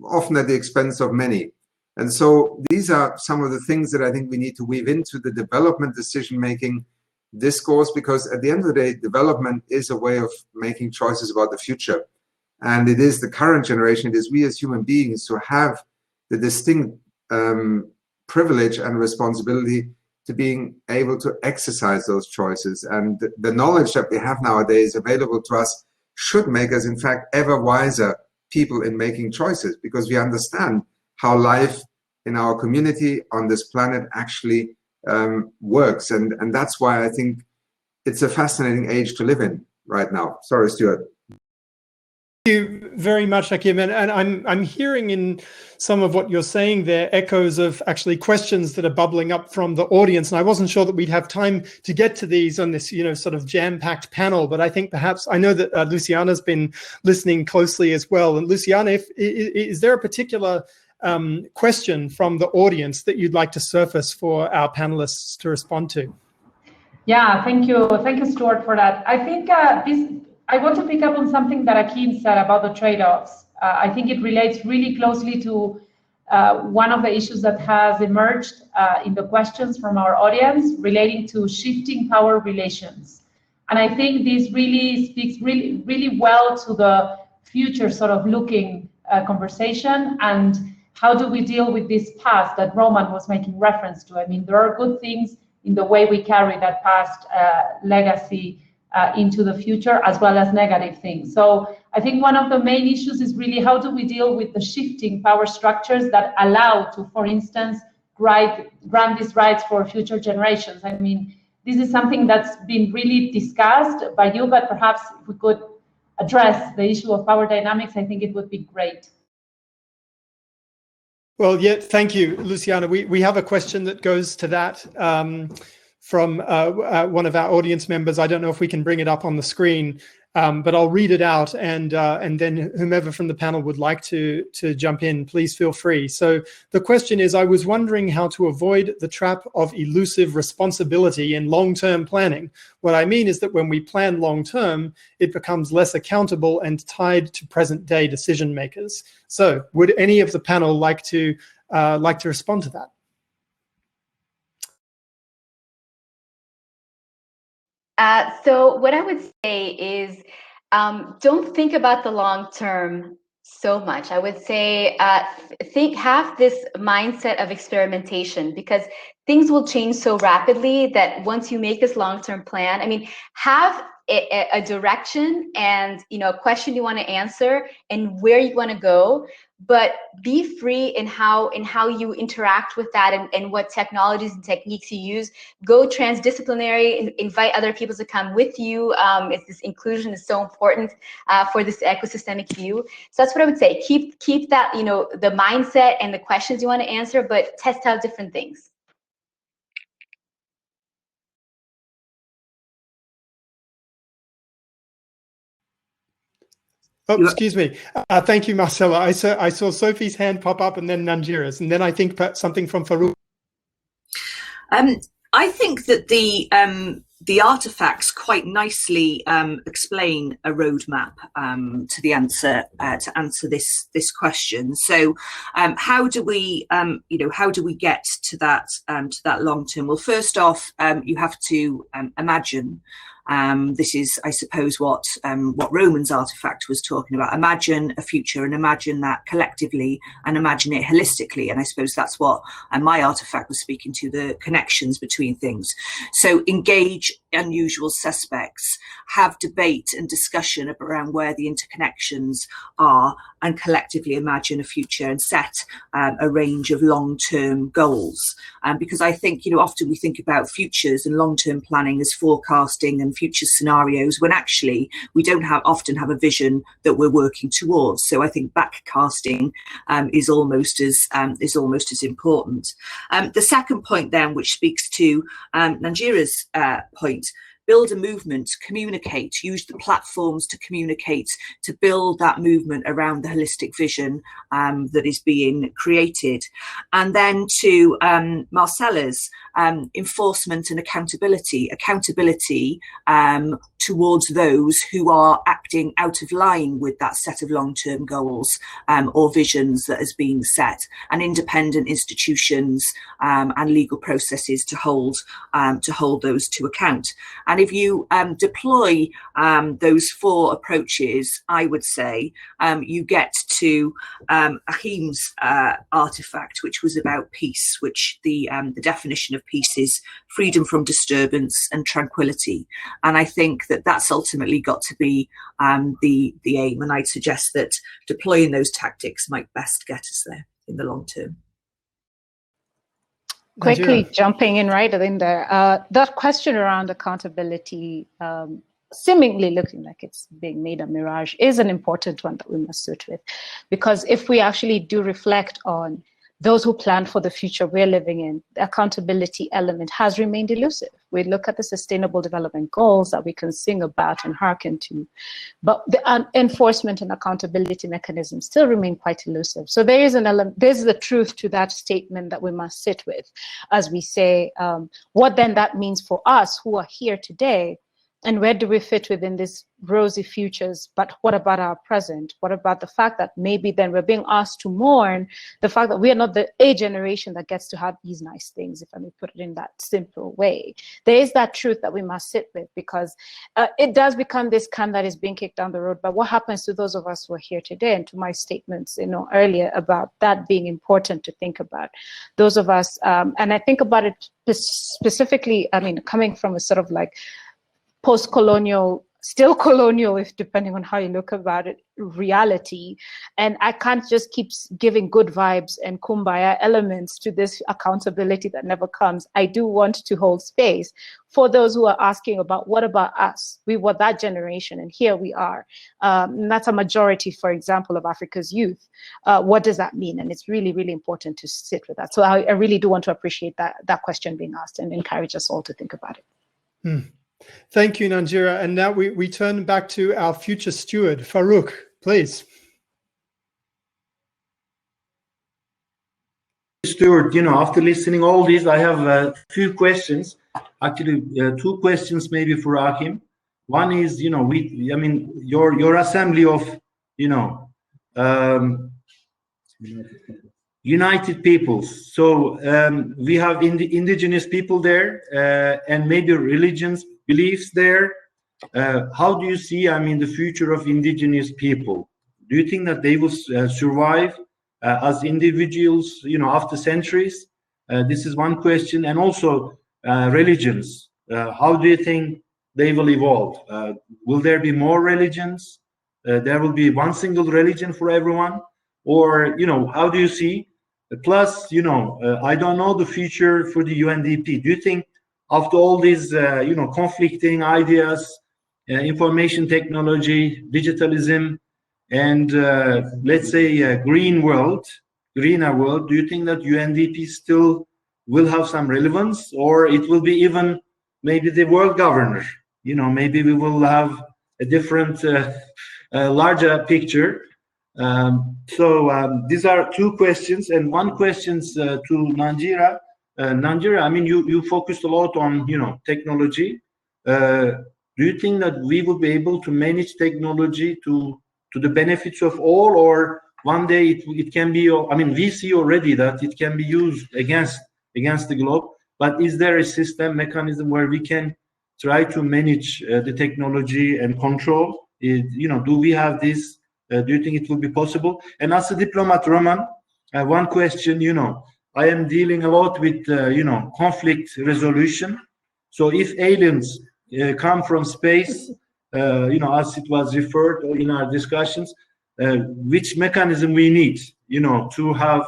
often at the expense of many. And so these are some of the things that I think we need to weave into the development decision-making discourse, because at the end of the day, development is a way of making choices about the future. And it is the current generation, it is we as human beings who have the distinct privilege and responsibility to being able to exercise those choices. And the knowledge that we have nowadays available to us should make us, in fact, ever wiser people in making choices, because we understand how life in our community on this planet actually works. And that's why I think it's a fascinating age to live in right now. Sorry, Stuart. Thank you very much, Achim. And I'm hearing in some of what you're saying there echoes of actually questions that are bubbling up from the audience. And I wasn't sure that we'd have time to get to these on this, sort of jam-packed panel. But I think perhaps, I know that Luciana's been listening closely as well. And Luciana, is there a particular question from the audience that you'd like to surface for our panelists to respond to? Yeah, thank you, Stuart, for that. I think I want to pick up on something that Achim said about the trade-offs. I think it relates really closely to one of the issues that has emerged in the questions from our audience relating to shifting power relations. And I think this really speaks really well to the future sort of looking conversation, and how do we deal with this past that Roman was making reference to. I mean, there are good things in the way we carry that past legacy into the future, as well as negative things. So I think one of the main issues is really how do we deal with the shifting power structures that allow to, for instance, grant these rights for future generations. I mean, this is something that's been really discussed by you, but perhaps if we could address the issue of power dynamics, I think it would be great. Well, yeah, thank you, Luciana. We have a question that goes to that from one of our audience members. I don't know if we can bring it up on the screen, but I'll read it out, and then whomever from the panel would like to jump in, please feel free. So the question is, I was wondering how to avoid the trap of elusive responsibility in long-term planning. What I mean is that when we plan long-term, it becomes less accountable and tied to present-day decision makers. So would any of the panel like to respond to that? So what I would say is, don't think about the long term so much. I would say have this mindset of experimentation, because things will change so rapidly that once you make this long-term plan, I mean, have a direction and a question you want to answer and where you want to go, but be free in how you interact with that and what technologies and techniques you use. Go transdisciplinary, invite other people to come with you. This inclusion is so important for this ecosystemic view. So that's what I would say. Keep that, the mindset and the questions you want to answer, but test out different things. Oh, excuse me. Thank you, Marcela. I saw Sophie's hand pop up, and then Nanjira's, and then I think something from Faruk. I think that the artifacts quite nicely explain a roadmap to answer this question. So, how do we get to that long term? Well, first off, you have to imagine. This is, I suppose, what Roman's artifact was talking about. Imagine a future, and imagine that collectively, and imagine it holistically. And I suppose that's what my artifact was speaking to, the connections between things. So engage unusual suspects, have debate and discussion around where the interconnections are, and collectively imagine a future and set a range of long-term goals. Because I think, often we think about futures and long-term planning as forecasting and future scenarios, when actually we don't often have a vision that we're working towards. So I think backcasting is almost as important. The second point then, which speaks to Nanjira's point, build a movement, communicate, use the platforms to communicate, to build that movement around the holistic vision that is being created. And then to Marcela's enforcement and accountability towards those who are acting out of line with that set of long-term goals or visions that has been set, and independent institutions and legal processes to hold those to account. And if you deploy those four approaches, I would say you get to Achim's artifact, which was about peace, which the definition of of peace is freedom from disturbance and tranquility. And I think that that's ultimately got to be the aim. And I'd suggest that deploying those tactics might best get us there in the long term. Quickly jumping in right in there, that question around accountability, seemingly looking like it's being made a mirage, is an important one that we must sit with. Because if we actually do reflect on those who plan for the future we're living in, the accountability element has remained elusive. We look at the Sustainable Development Goals that we can sing about and hearken to, but the enforcement and accountability mechanisms still remain quite elusive. So there is an element, there's the truth to that statement that we must sit with as we say, what then that means for us who are here today, and where do we fit within these rosy futures? But what about our present? What about the fact that maybe then we're being asked to mourn the fact that we are not the generation that gets to have these nice things, if I may put it in that simple way. There is that truth that we must sit with, because it does become this can that is being kicked down the road. But what happens to those of us who are here today, and to my statements, earlier about that being important to think about, those of us, and I think about it specifically, I mean, coming from a sort of like post-colonial, still colonial, if depending on how you look about it, reality. And I can't just keep giving good vibes and kumbaya elements to this accountability that never comes. I do want to hold space for those who are asking about what about us? We were that generation and here we are. And that's a majority, for example, of Africa's youth. What does that mean? And it's really, really important to sit with that. So I really do want to appreciate that question being asked and encourage us all to think about it. Thank you, Nanjira. And now we turn back to our future steward, Faruk, please. Steward, after listening all these, I have a few questions. Actually, two questions maybe for Achim. One is, your assembly of, United Peoples. So we have indigenous people there, and maybe religions, beliefs there. How do you see, the future of indigenous people? Do you think that they will survive as individuals, after centuries? This is one question. And also religions. How do you think they will evolve? Will there be more religions? There will be one single religion for everyone? Or, how do you see? Plus, I don't know the future for the UNDP. Do you think after all these, conflicting ideas, information technology, digitalism, and let's say greener world, do you think that UNDP still will have some relevance, or it will be even maybe the world governor? Maybe we will have a different, larger picture. So these are two questions, and one question to Nanjira. Nanjira, you focused a lot on technology. Do you think that we will be able to manage technology to the benefits of all, or one day it can be? We see already that it can be used against the globe. But is there a system mechanism where we can try to manage the technology and control? Do we have this? Do you think it will be possible? And as a diplomat, Roman, one question, I am dealing a lot with, conflict resolution. So if aliens come from space, as it was referred in our discussions, which mechanism we need, to have,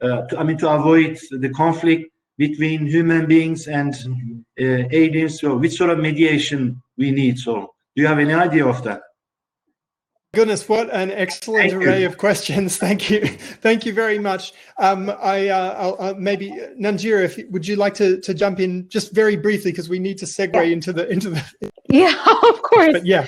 to avoid the conflict between human beings and aliens? So which sort of mediation we need? So do you have any idea of that? Goodness, what an excellent array of questions. Thank you. Thank you very much. I'll maybe, Nanjira, would you like to jump in just very briefly, because we need to segue into the Yeah, of course. But yeah.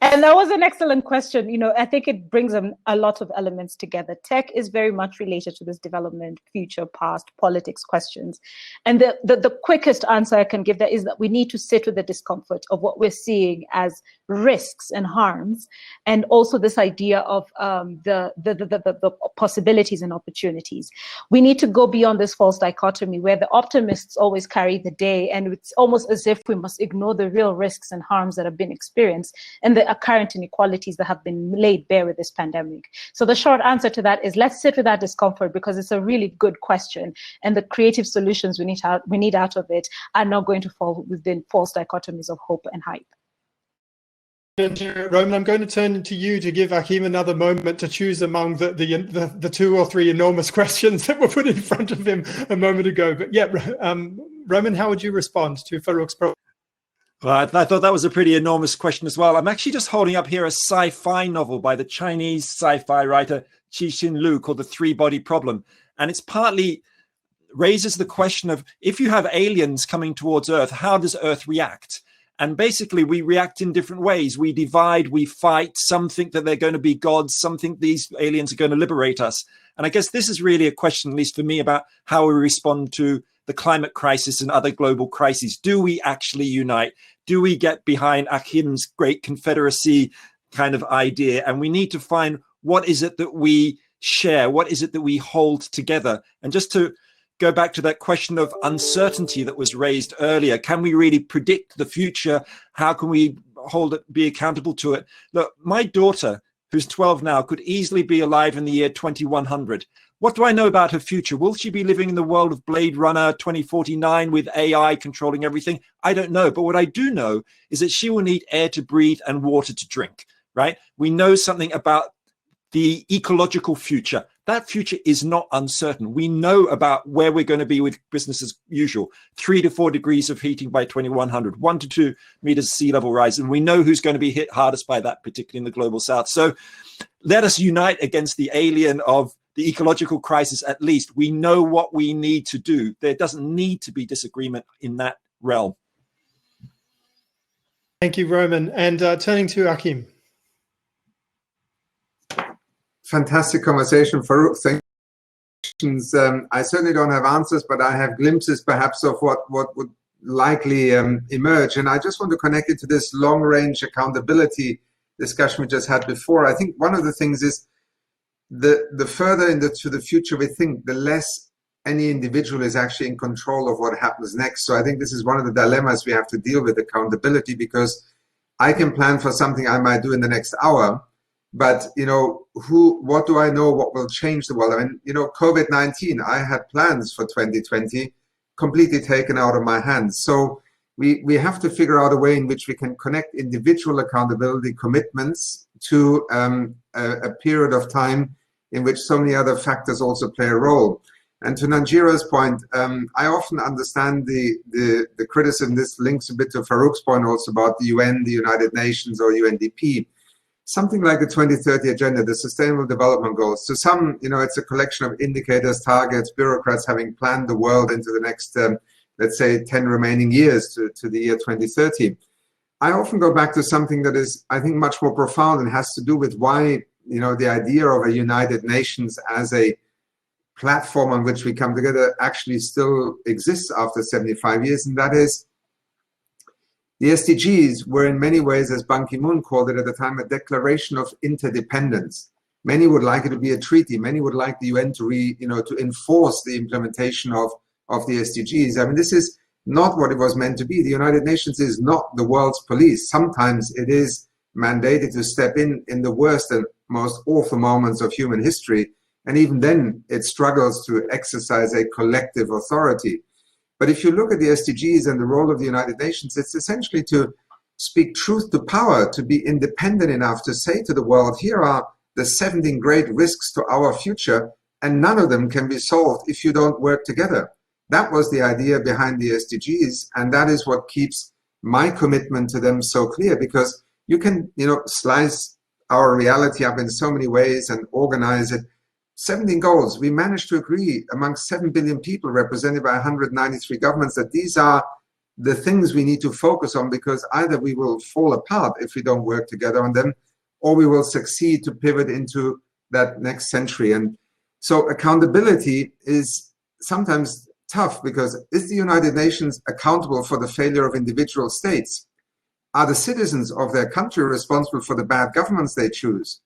And that was an excellent question. I think it brings a lot of elements together. Tech is very much related to this development, future, past, politics questions. And the quickest answer I can give there is that we need to sit with the discomfort of what we're seeing as risks and harms, and also this idea of the possibilities and opportunities. We need to go beyond this false dichotomy where the optimists always carry the day, and it's almost as if we must ignore the real risks and harms that have been experienced. And the the current inequalities that have been laid bare with this pandemic? So the short answer to that is let's sit with that discomfort, because it's a really good question, and the creative solutions we need out of it are not going to fall within false dichotomies of hope and hype. Roman, I'm going to turn to you to give Achim another moment to choose among the 2 or 3 enormous questions that were put in front of him a moment ago. But yeah, Roman, how would you respond to Faruk's problem? Well, I thought that was a pretty enormous question as well. I'm actually just holding up here a sci-fi novel by the Chinese sci-fi writer Cixin Liu called The Three-Body Problem. And it's partly raises the question of, if you have aliens coming towards Earth, how does Earth react? And basically, we react in different ways. We divide, we fight. Some think that they're going to be gods. Some think these aliens are going to liberate us. And I guess this is really a question, at least for me, about how we respond to the climate crisis and other global crises. Do we actually unite? Do we get behind Achim's great confederacy kind of idea? And we need to find, what is it that we share? What is it that we hold together? And just to go back to that question of uncertainty that was raised earlier, can we really predict the future? How can we be accountable to it? Look, my daughter, who's 12 now, could easily be alive in the year 2100. What do I know about her future? Will she be living in the world of Blade Runner 2049 with AI controlling everything? I don't know. But what I do know is that she will need air to breathe and water to drink, right? We know something about the ecological future. That future is not uncertain. We know about where we're going to be with business as usual. 3 to 4 degrees of heating by 2100, 1 to 2 meters sea level rise. And we know who's going to be hit hardest by that, particularly in the global south. So let us unite against the alien of the ecological crisis. At least we know what we need to do. There doesn't need to be disagreement in that realm. Thank you, Roman. And turning to Achim. Fantastic conversation, Faruk. Thank you. I certainly don't have answers, but I have glimpses perhaps of what would likely emerge. And I just want to connect it to this long-range accountability discussion we just had before. I think one of the things is the further into the future we think, the less any individual is actually in control of what happens next. So I think this is one of the dilemmas we have to deal with, accountability, because I can plan for something I might do in the next hour, but what do I know what will change the world? I mean, COVID-19, I had plans for 2020 completely taken out of my hands. So we have to figure out a way in which we can connect individual accountability commitments to a period of time in which so many other factors also play a role. And to Nanjira's point, I often understand the criticism. This links a bit to Faruk's point also about the UN, the United Nations, or UNDP. Something like the 2030 Agenda, the Sustainable Development Goals. To some, it's a collection of indicators, targets, bureaucrats having planned the world into the next, let's say, 10 remaining years to the year 2030. I often go back to something that is, I think, much more profound and has to do with why, the idea of a United Nations as a platform on which we come together actually still exists after 75 years, and that is, the SDGs were in many ways, as Ban Ki-moon called it at the time, a declaration of interdependence. Many would like it to be a treaty. Many would like the UN to enforce the implementation of the SDGs. I mean, this is not what it was meant to be. The United Nations is not the world's police. Sometimes it is mandated to step in the worst and most awful moments of human history. And even then, it struggles to exercise a collective authority. But if you look at the SDGs and the role of the United Nations, it's essentially to speak truth to power, to be independent enough to say to the world, here are the 17 great risks to our future, and none of them can be solved if you don't work together. That was the idea behind the SDGs, and that is what keeps my commitment to them so clear, because you can, slice our reality up in so many ways and organize it. 17 goals. We managed to agree among 7 billion people represented by 193 governments that these are the things we need to focus on, because either we will fall apart if we don't work together on them, or we will succeed to pivot into that next century. And so accountability is sometimes tough, because is the United Nations accountable for the failure of individual states? Are the citizens of their country responsible for the bad governments they choose?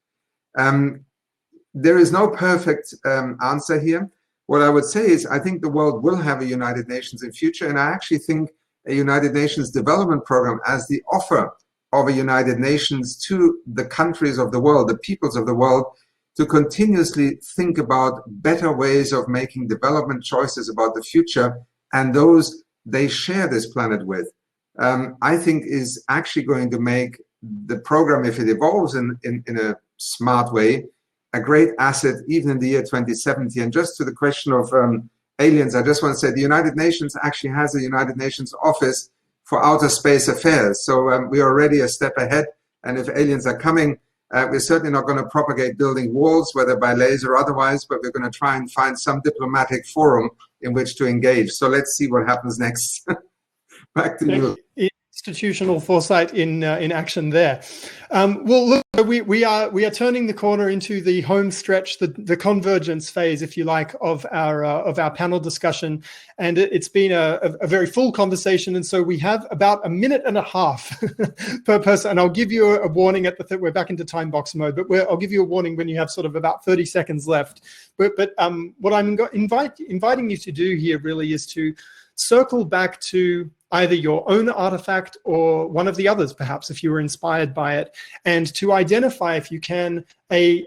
There is no perfect answer here. What I would say is I think the world will have a United Nations in future, and I actually think a United Nations development program as the offer of a United Nations to the countries of the world, the peoples of the world, to continuously think about better ways of making development choices about the future and those they share this planet with, I think is actually going to make the program, if it evolves in a smart way, a great asset even in the year 2070. And just to the question of aliens, I just want to say the United Nations actually has a United Nations office for outer space affairs. So we're already a step ahead. And if aliens are coming, we're certainly not going to propagate building walls, whether by laser or otherwise, but we're going to try and find some diplomatic forum in which to engage. So let's see what happens next. Back to you. Institutional foresight in action there. Well, look, we are turning the corner into the home stretch, the convergence phase, if you like, of our panel discussion, and it's been a very full conversation. And so we have about 1.5 minutes per person. And I'll give you a warning at the we're back into time box mode, but I'll give you a warning when you have sort of about 30 seconds left. But what I'm inviting you to do here really is to circle back to either your own artifact or one of the others, perhaps, if you were inspired by it, and to identify, if you can, a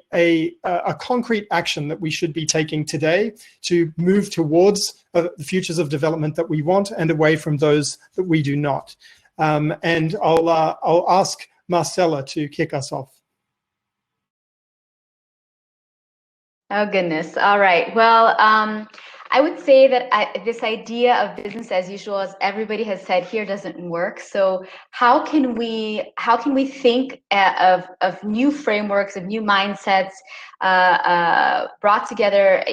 concrete action that we should be taking today to move towards the futures of development that we want and away from those that we do not. And I'll ask Marcela to kick us off. Oh, goodness. All right. Well, I would say that this idea of business as usual, as everybody has said here, doesn't work. So how can we think of new frameworks, of new mindsets, brought together,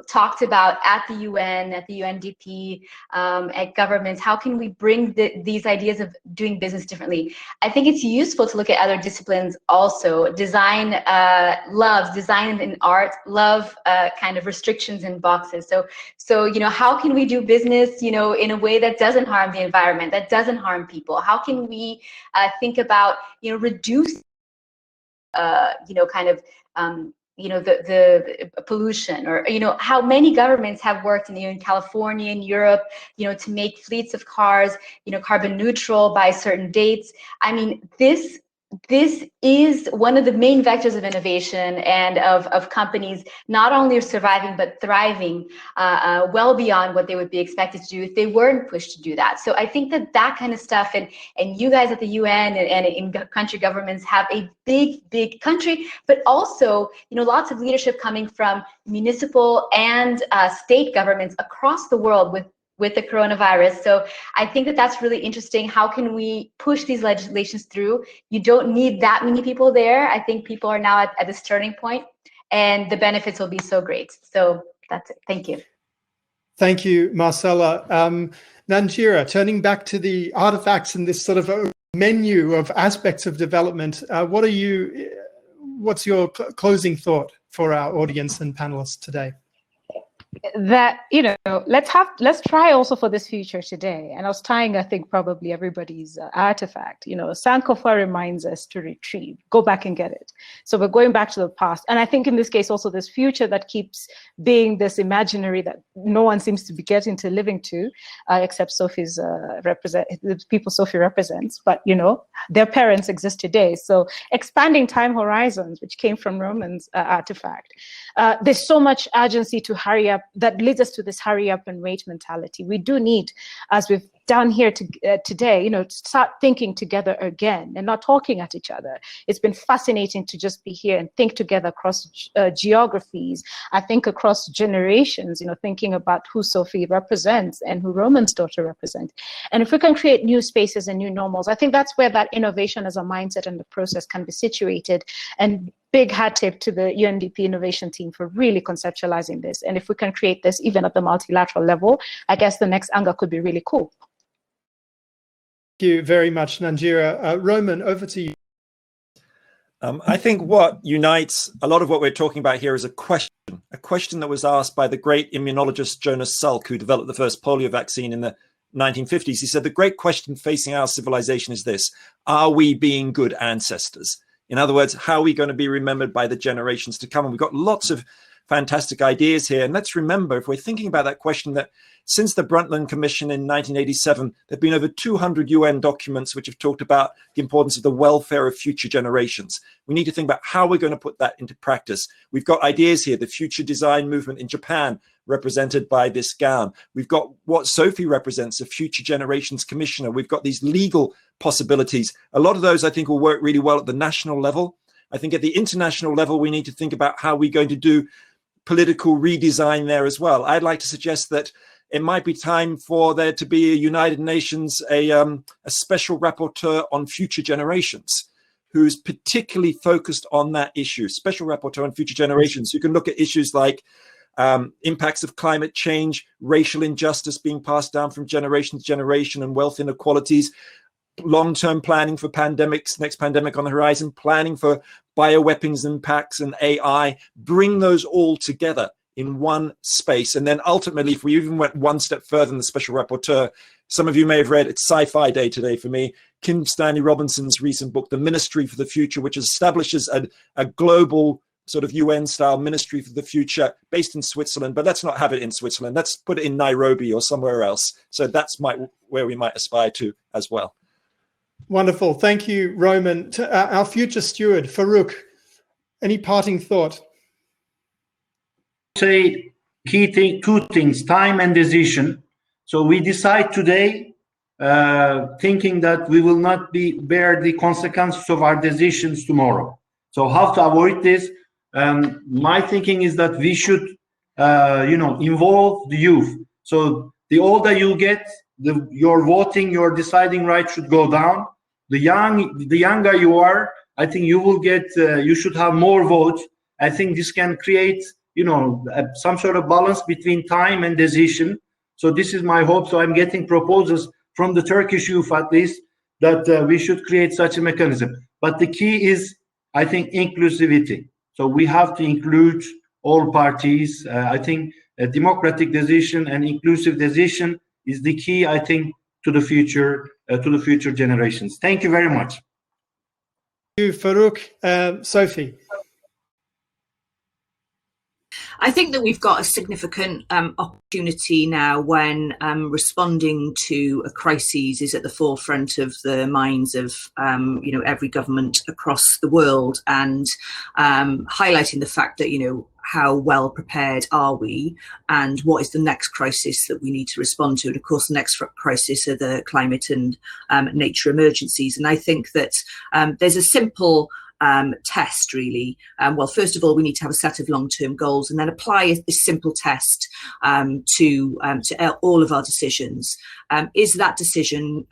talked about at the UN, at the UNDP, at governments? How can we bring these ideas of doing business differently? I think it's useful to look at other disciplines also. Design in art, love kind of restrictions and boxes. So how can we do business, in a way that doesn't harm the environment, that doesn't harm people? How can we think about, reduce, the pollution, or how many governments have worked in California, in Europe, to make fleets of cars, carbon neutral by certain dates. I mean, this is one of the main vectors of innovation and of companies not only surviving but thriving well beyond what they would be expected to do if they weren't pushed to do that. So I think that kind of stuff, and you guys at the UN and in country governments have a big country, but also lots of leadership coming from municipal and state governments across the world with the coronavirus. So I think that's really interesting. How can we push these legislations through? You don't need that many people there. I think people are now at this turning point, and the benefits will be so great. So that's it. Thank you. Thank you, Marcela. Nanjira, turning back to the artifacts and this sort of a menu of aspects of development, what's your closing thought for our audience and panelists today? That let's try also for this future today. And I was tying, I think, probably everybody's artifact. Sankofa reminds us to retrieve, go back and get it. So we're going back to the past, and I think in this case also this future that keeps being this imaginary that no one seems to be getting to living to, except Sophie's the people Sophie represents. But their parents exist today. So expanding time horizons, which came from Roman's artifact. There's so much urgency to hurry up that leads us to this hurry up and wait mentality. We do need, as we've done here today, to start thinking together again and not talking at each other. It's been fascinating to just be here and think together across geographies. I think across generations, thinking about who Sophie represents and who Roman's daughter represents. And if we can create new spaces and new normals, I think that's where that innovation as a mindset and the process can be situated. And big hat tip to the UNDP innovation team for really conceptualizing this. And if we can create this even at the multilateral level, I guess the next ANGA could be really cool. Thank you very much, Nanjira. Roman, over to you. I think what unites a lot of what we're talking about here is a question that was asked by the great immunologist Jonas Salk, who developed the first polio vaccine in the 1950s. He said, the great question facing our civilization is this: are we being good ancestors? In other words, how are we going to be remembered by the generations to come? And we've got lots of fantastic ideas here. And let's remember, if we're thinking about that question, that since the Brundtland Commission in 1987, there have been over 200 UN documents which have talked about the importance of the welfare of future generations. We need to think about how we're going to put that into practice. We've got ideas here, the future design movement in Japan, represented by this gown. We've got what Sophie represents, a future generations commissioner. We've got these legal possibilities. A lot of those I think will work really well at the national level. I think at the international level, we need to think about how we're going to do political redesign there as well. I'd like to suggest that it might be time for there to be a United Nations, a special rapporteur on future generations, who's particularly focused on that issue, special rapporteur on future generations. You can look at issues like impacts of climate change, racial injustice being passed down from generation to generation, and wealth inequalities, long-term planning for pandemics, next pandemic on the horizon, planning for bioweapons impacts and AI, bring those all together in one space. And then ultimately, if we even went one step further than the special rapporteur, some of you may have read, it's sci-fi day today for me, Kim Stanley Robinson's recent book, The Ministry for the Future, which establishes a global sort of UN-style ministry for the future based in Switzerland, but let's not have it in Switzerland. Let's put it in Nairobi or somewhere else. So that's where we might aspire to as well. Wonderful. Thank you, Roman. Our future steward, Faruk, any parting thought? Say two things, time and decision. So we decide today thinking that we will not bear the consequences of our decisions tomorrow. So how to avoid this? My thinking is that we should, involve the youth. So the older you get, your voting, your deciding right should go down. The younger you are, I think you will get. You should have more votes. I think this can create, some sort of balance between time and decision. So this is my hope. So I'm getting proposals from the Turkish youth, at least, that we should create such a mechanism. But the key is, I think, inclusivity. So we have to include all parties. I think a democratic decision and inclusive decision is the key, I think, to the future generations. Thank you very much. Thank you, Faruk. Sophie. I think that we've got a significant opportunity now when responding to a crisis is at the forefront of the minds of every government across the world, and highlighting the fact that how well prepared are we, and what is the next crisis that we need to respond to. And of course, the next crisis are the climate and nature emergencies. And I think that there's a simple test, really. Well, first of all, we need to have a set of long-term goals, and then apply this simple test to all of our decisions. Is that decision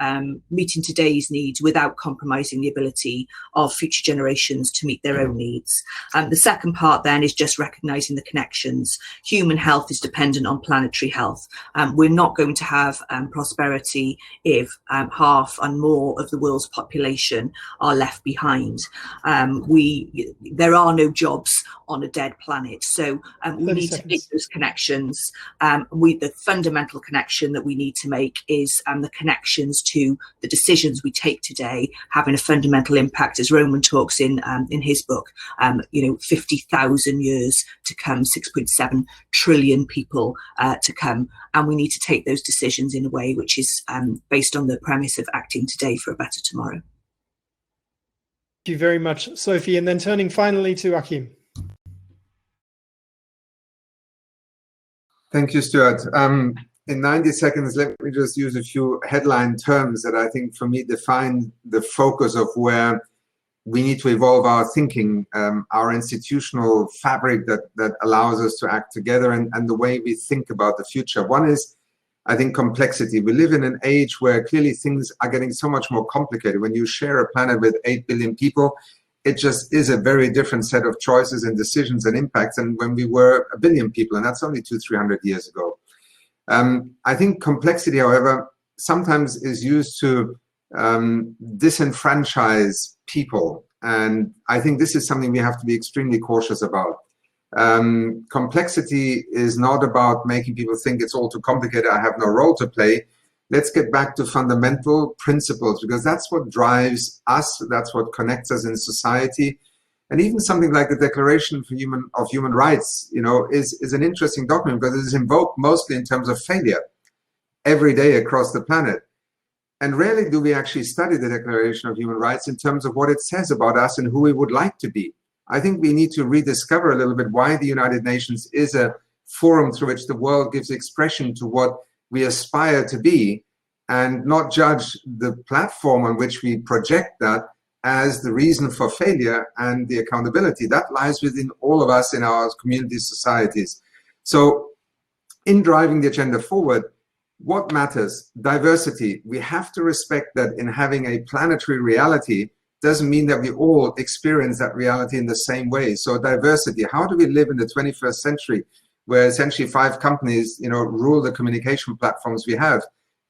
meeting today's needs without compromising the ability of future generations to meet their own needs? The second part then is just recognising the connections. Human health is dependent on planetary health. We're not going to have prosperity if half and more of the world's population are left behind. There are no jobs on a dead planet, so we need to make those connections. The fundamental connection that we need to make is the connections to the decisions we take today having a fundamental impact, as Roman talks in his book. 50,000 years to come, 6.7 trillion people to come, and we need to take those decisions in a way which is based on the premise of acting today for a better tomorrow. Thank you very much, Sophie. And then turning finally to Achim. Thank you, Stuart. In 90 seconds, let me just use a few headline terms that I think for me define the focus of where we need to evolve our thinking, our institutional fabric that allows us to act together, and the way we think about the future. One is, I think, complexity. We live in an age where clearly things are getting so much more complicated. When you share a planet with 8 billion people, it just is a very different set of choices and decisions and impacts than when we were 1 billion people, and that's only 200-300 years ago. I think complexity, however, sometimes is used to disenfranchise people, and I think this is something we have to be extremely cautious about. Complexity is not about making people think it's all too complicated, I have no role to play. Let's get back to fundamental principles, because that's what drives us, that's what connects us in society. And even something like the Declaration of Human Rights, is an interesting document because it is invoked mostly in terms of failure every day across the planet. And rarely do we actually study the Declaration of Human Rights in terms of what it says about us and who we would like to be. I think we need to rediscover a little bit why the United Nations is a forum through which the world gives expression to what we aspire to be, and not judge the platform on which we project that as the reason for failure and the accountability. That lies within all of us in our communities, societies. So in driving the agenda forward, what matters? Diversity. We have to respect that in having a planetary reality doesn't mean that we all experience that reality in the same way. So diversity, how do we live in the 21st century where essentially 5 companies, rule the communication platforms we have,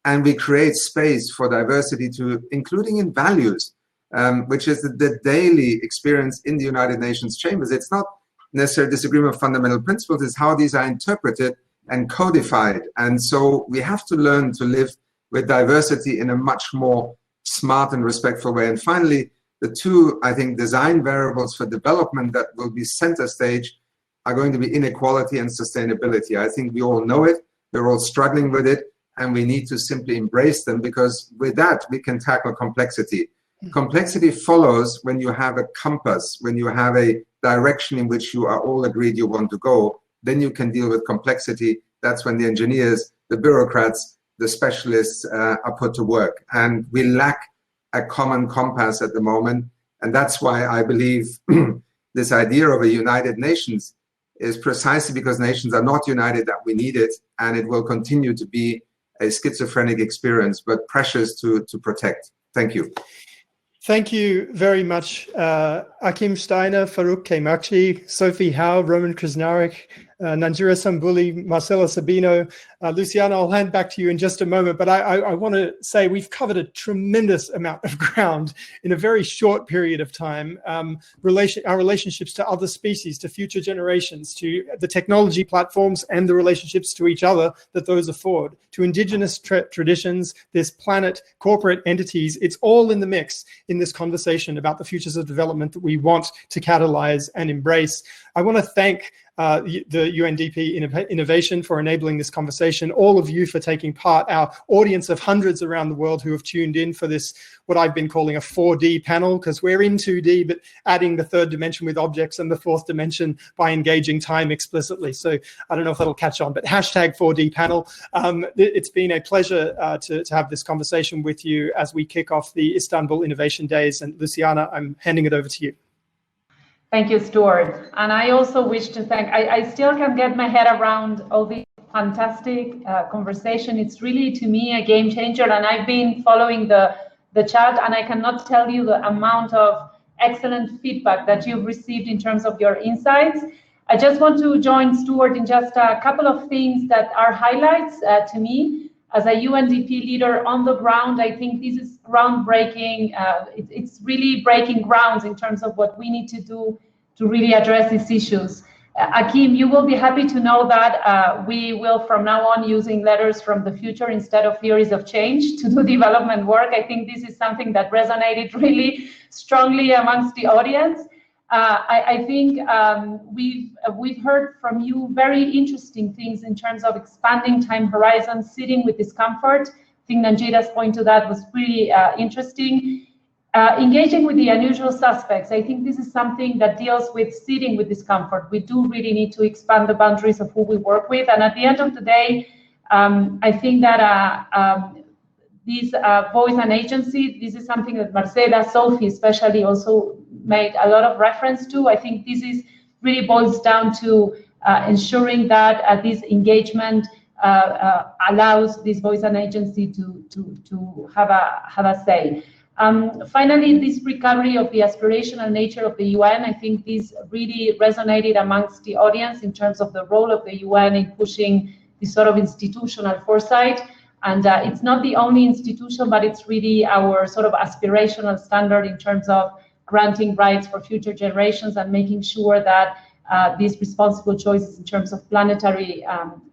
and we create space for diversity to, including in values, which is the daily experience in the United Nations chambers. It's not necessarily disagreement of fundamental principles, it's how these are interpreted and codified. And so we have to learn to live with diversity in a much more smart and respectful way. And finally, the 2, I think, design variables for development that will be center stage are going to be inequality and sustainability. I think we all know it, we're all struggling with it, and we need to simply embrace them, because with that, we can tackle complexity. Complexity follows when you have a compass, when you have a direction in which you are all agreed you want to go, then you can deal with complexity. That's when the engineers, the bureaucrats, the specialists are put to work. And we lack a common compass at the moment. And that's why I believe this idea of a United Nations is precisely because nations are not united that we need it. And it will continue to be a schizophrenic experience, but precious to protect. Thank you. Thank you very much, Achim Steiner, Faruk Kaymakci, Sophie Howe, Roman Krznaric, Nanjira Sambuli, Marcela Sabino. Luciana, I'll hand back to you in just a moment, but I want to say we've covered a tremendous amount of ground in a very short period of time. Our relationships to other species, to future generations, to the technology platforms and the relationships to each other that those afford, to indigenous traditions, this planet, corporate entities. It's all in the mix in this conversation about the futures of development that we want to catalyze and embrace. I want to thank the UNDP Innovation for enabling this conversation, all of you for taking part, our audience of hundreds around the world who have tuned in for this, what I've been calling a 4D panel, because we're in 2D, but adding the 3rd dimension with objects and the 4th dimension by engaging time explicitly. So I don't know if that'll catch on, but hashtag 4D panel. It's been a pleasure to have this conversation with you as we kick off the Istanbul Innovation Days. And Luciana, I'm handing it over to you. Thank you, Stuart. And I also wish to thank, I still can get my head around all the fantastic conversation. It's really, to me, a game changer. And I've been following the chat, and I cannot tell you the amount of excellent feedback that you've received in terms of your insights. I just want to join Stuart in just a couple of things that are highlights to me. As a UNDP leader on the ground, I think this is groundbreaking. It's really breaking grounds in terms of what we need to do to really address these issues. Achim, you will be happy to know that we will from now on using letters from the future instead of theories of change to do development work. I think this is something that resonated really strongly amongst the audience. I think we've heard from you very interesting things in terms of expanding time horizons, sitting with discomfort. I think Nanjira's point to that was really interesting. Engaging with the unusual suspects. I think this is something that deals with sitting with discomfort. We do really need to expand the boundaries of who we work with. And at the end of the day, I think that this voice and agency, this is something that Marcela, Sophie especially also made a lot of reference to. I think this is really boils down to ensuring that this engagement allows this voice and agency to have a say. Finally, this recovery of the aspirational nature of the UN, I think this really resonated amongst the audience in terms of the role of the UN in pushing this sort of institutional foresight. And it's not the only institution, but it's really our sort of aspirational standard in terms of granting rights for future generations and making sure that these responsible choices in terms of planetary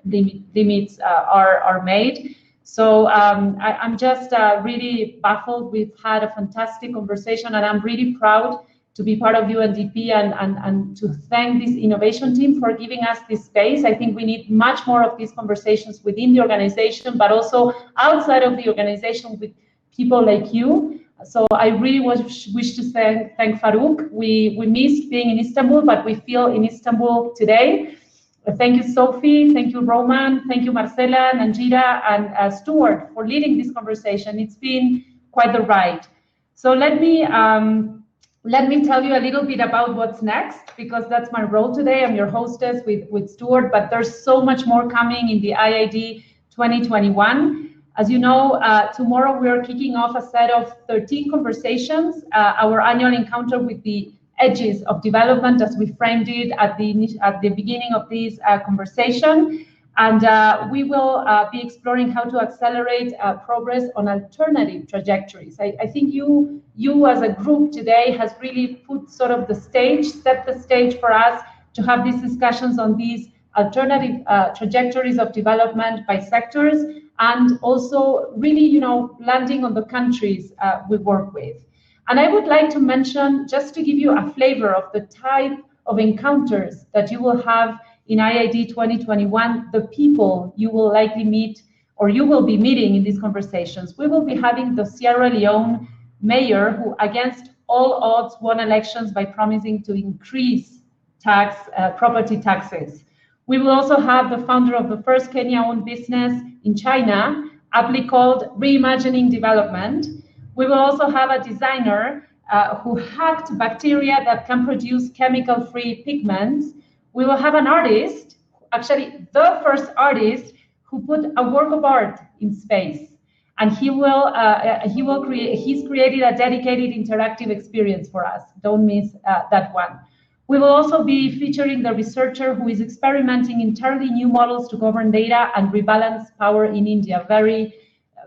limits are made. So I'm just really baffled. We've had a fantastic conversation, and I'm really proud to be part of UNDP and to thank this innovation team for giving us this space. I think we need much more of these conversations within the organization, but also outside of the organization with people like you. So I really wish to thank Faruk. We missed being in Istanbul, but we feel in Istanbul today. Thank you, Sophie. Thank you, Roman. Thank you, Marcela, Nanjira, and Stuart for leading this conversation. It's been quite the ride. So let me tell you a little bit about what's next, because that's my role today. I'm your hostess with Stuart, but there's so much more coming in the IID 2021. As you know, tomorrow we are kicking off a set of 13 conversations, our annual encounter with the edges of development, as we framed it at the beginning of this conversation. And we will be exploring how to accelerate progress on alternative trajectories. I think you as a group today has really put sort of set the stage for us to have these discussions on these alternative trajectories of development by sectors, and also really, landing on the countries we work with. And I would like to mention, just to give you a flavor of the type of encounters that you will have in IID 2021, the people you will likely meet, or you will be meeting in these conversations. We will be having the Sierra Leone mayor, who against all odds won elections by promising to increase property taxes. We will also have the founder of the first Kenya-owned business in China, aptly called Reimagining Development. We will also have a designer who hacked bacteria that can produce chemical-free pigments. We will have an artist, actually the first artist, who put a work of art in space, and he's created a dedicated interactive experience for us. Don't miss that one. We will also be featuring the researcher who is experimenting entirely new models to govern data and rebalance power in India. Very,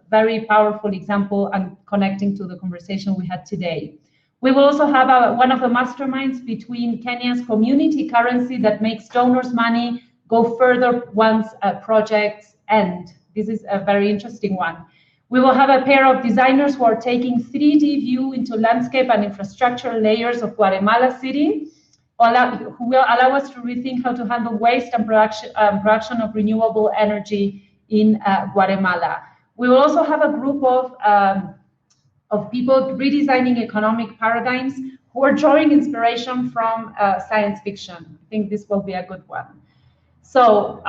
very powerful example and connecting to the conversation we had today. We will also have one of the masterminds between Kenya's community currency that makes donors' money go further once projects end. This is a very interesting one. We will have a pair of designers who are taking 3D view into landscape and infrastructure layers of Guatemala City, who will allow us to rethink how to handle waste and production of renewable energy in Guatemala. We will also have a group of people redesigning economic paradigms who are drawing inspiration from science fiction. I think this will be a good one. So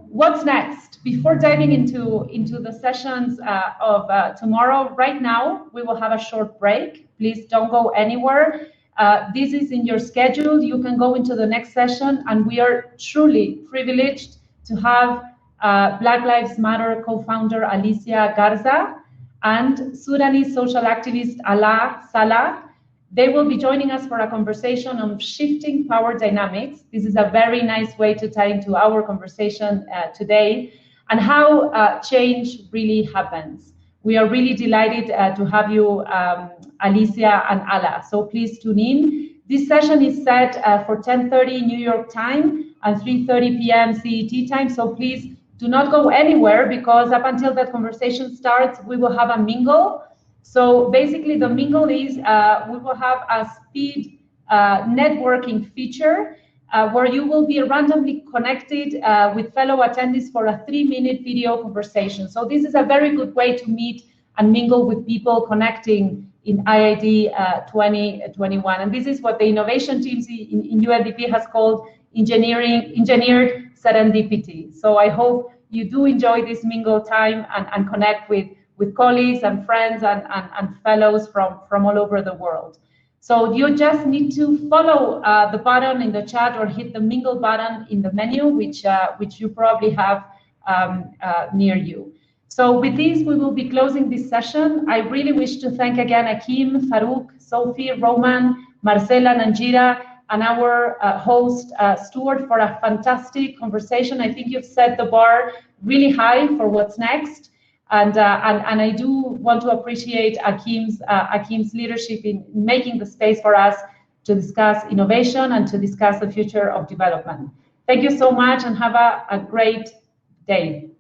what's next? Before diving into the sessions of tomorrow, right now, we will have a short break. Please don't go anywhere. This is in your schedule. You can go into the next session, and we are truly privileged to have Black Lives Matter co-founder Alicia Garza and Sudanese social activist Ala Salah. They will be joining us for a conversation on shifting power dynamics. This is a very nice way to tie into our conversation today, and how change really happens. We are really delighted to have you, Alicia and Ala. So please tune in. This session is set for 10:30 New York time and 3:30 p.m. CET time. So please do not go anywhere, because up until that conversation starts, we will have a mingle. So basically the mingle is, we will have a speed networking feature where you will be randomly connected with fellow attendees for a 3-minute video conversation. So this is a very good way to meet and mingle with people connecting in IID 2021. And this is what the innovation teams in UNDP has called engineered serendipity. So I hope you do enjoy this mingle time and connect with colleagues and friends and fellows from all over the world. So you just need to follow the button in the chat or hit the mingle button in the menu, which you probably have near you. So with this, we will be closing this session. I really wish to thank again Achim, Faruk, Sophie, Roman, Marcela, Nanjira, and our host, Stuart, for a fantastic conversation. I think you've set the bar really high for what's next. And I do want to appreciate Achim's leadership in making the space for us to discuss innovation and to discuss the future of development. Thank you so much, and have a great day.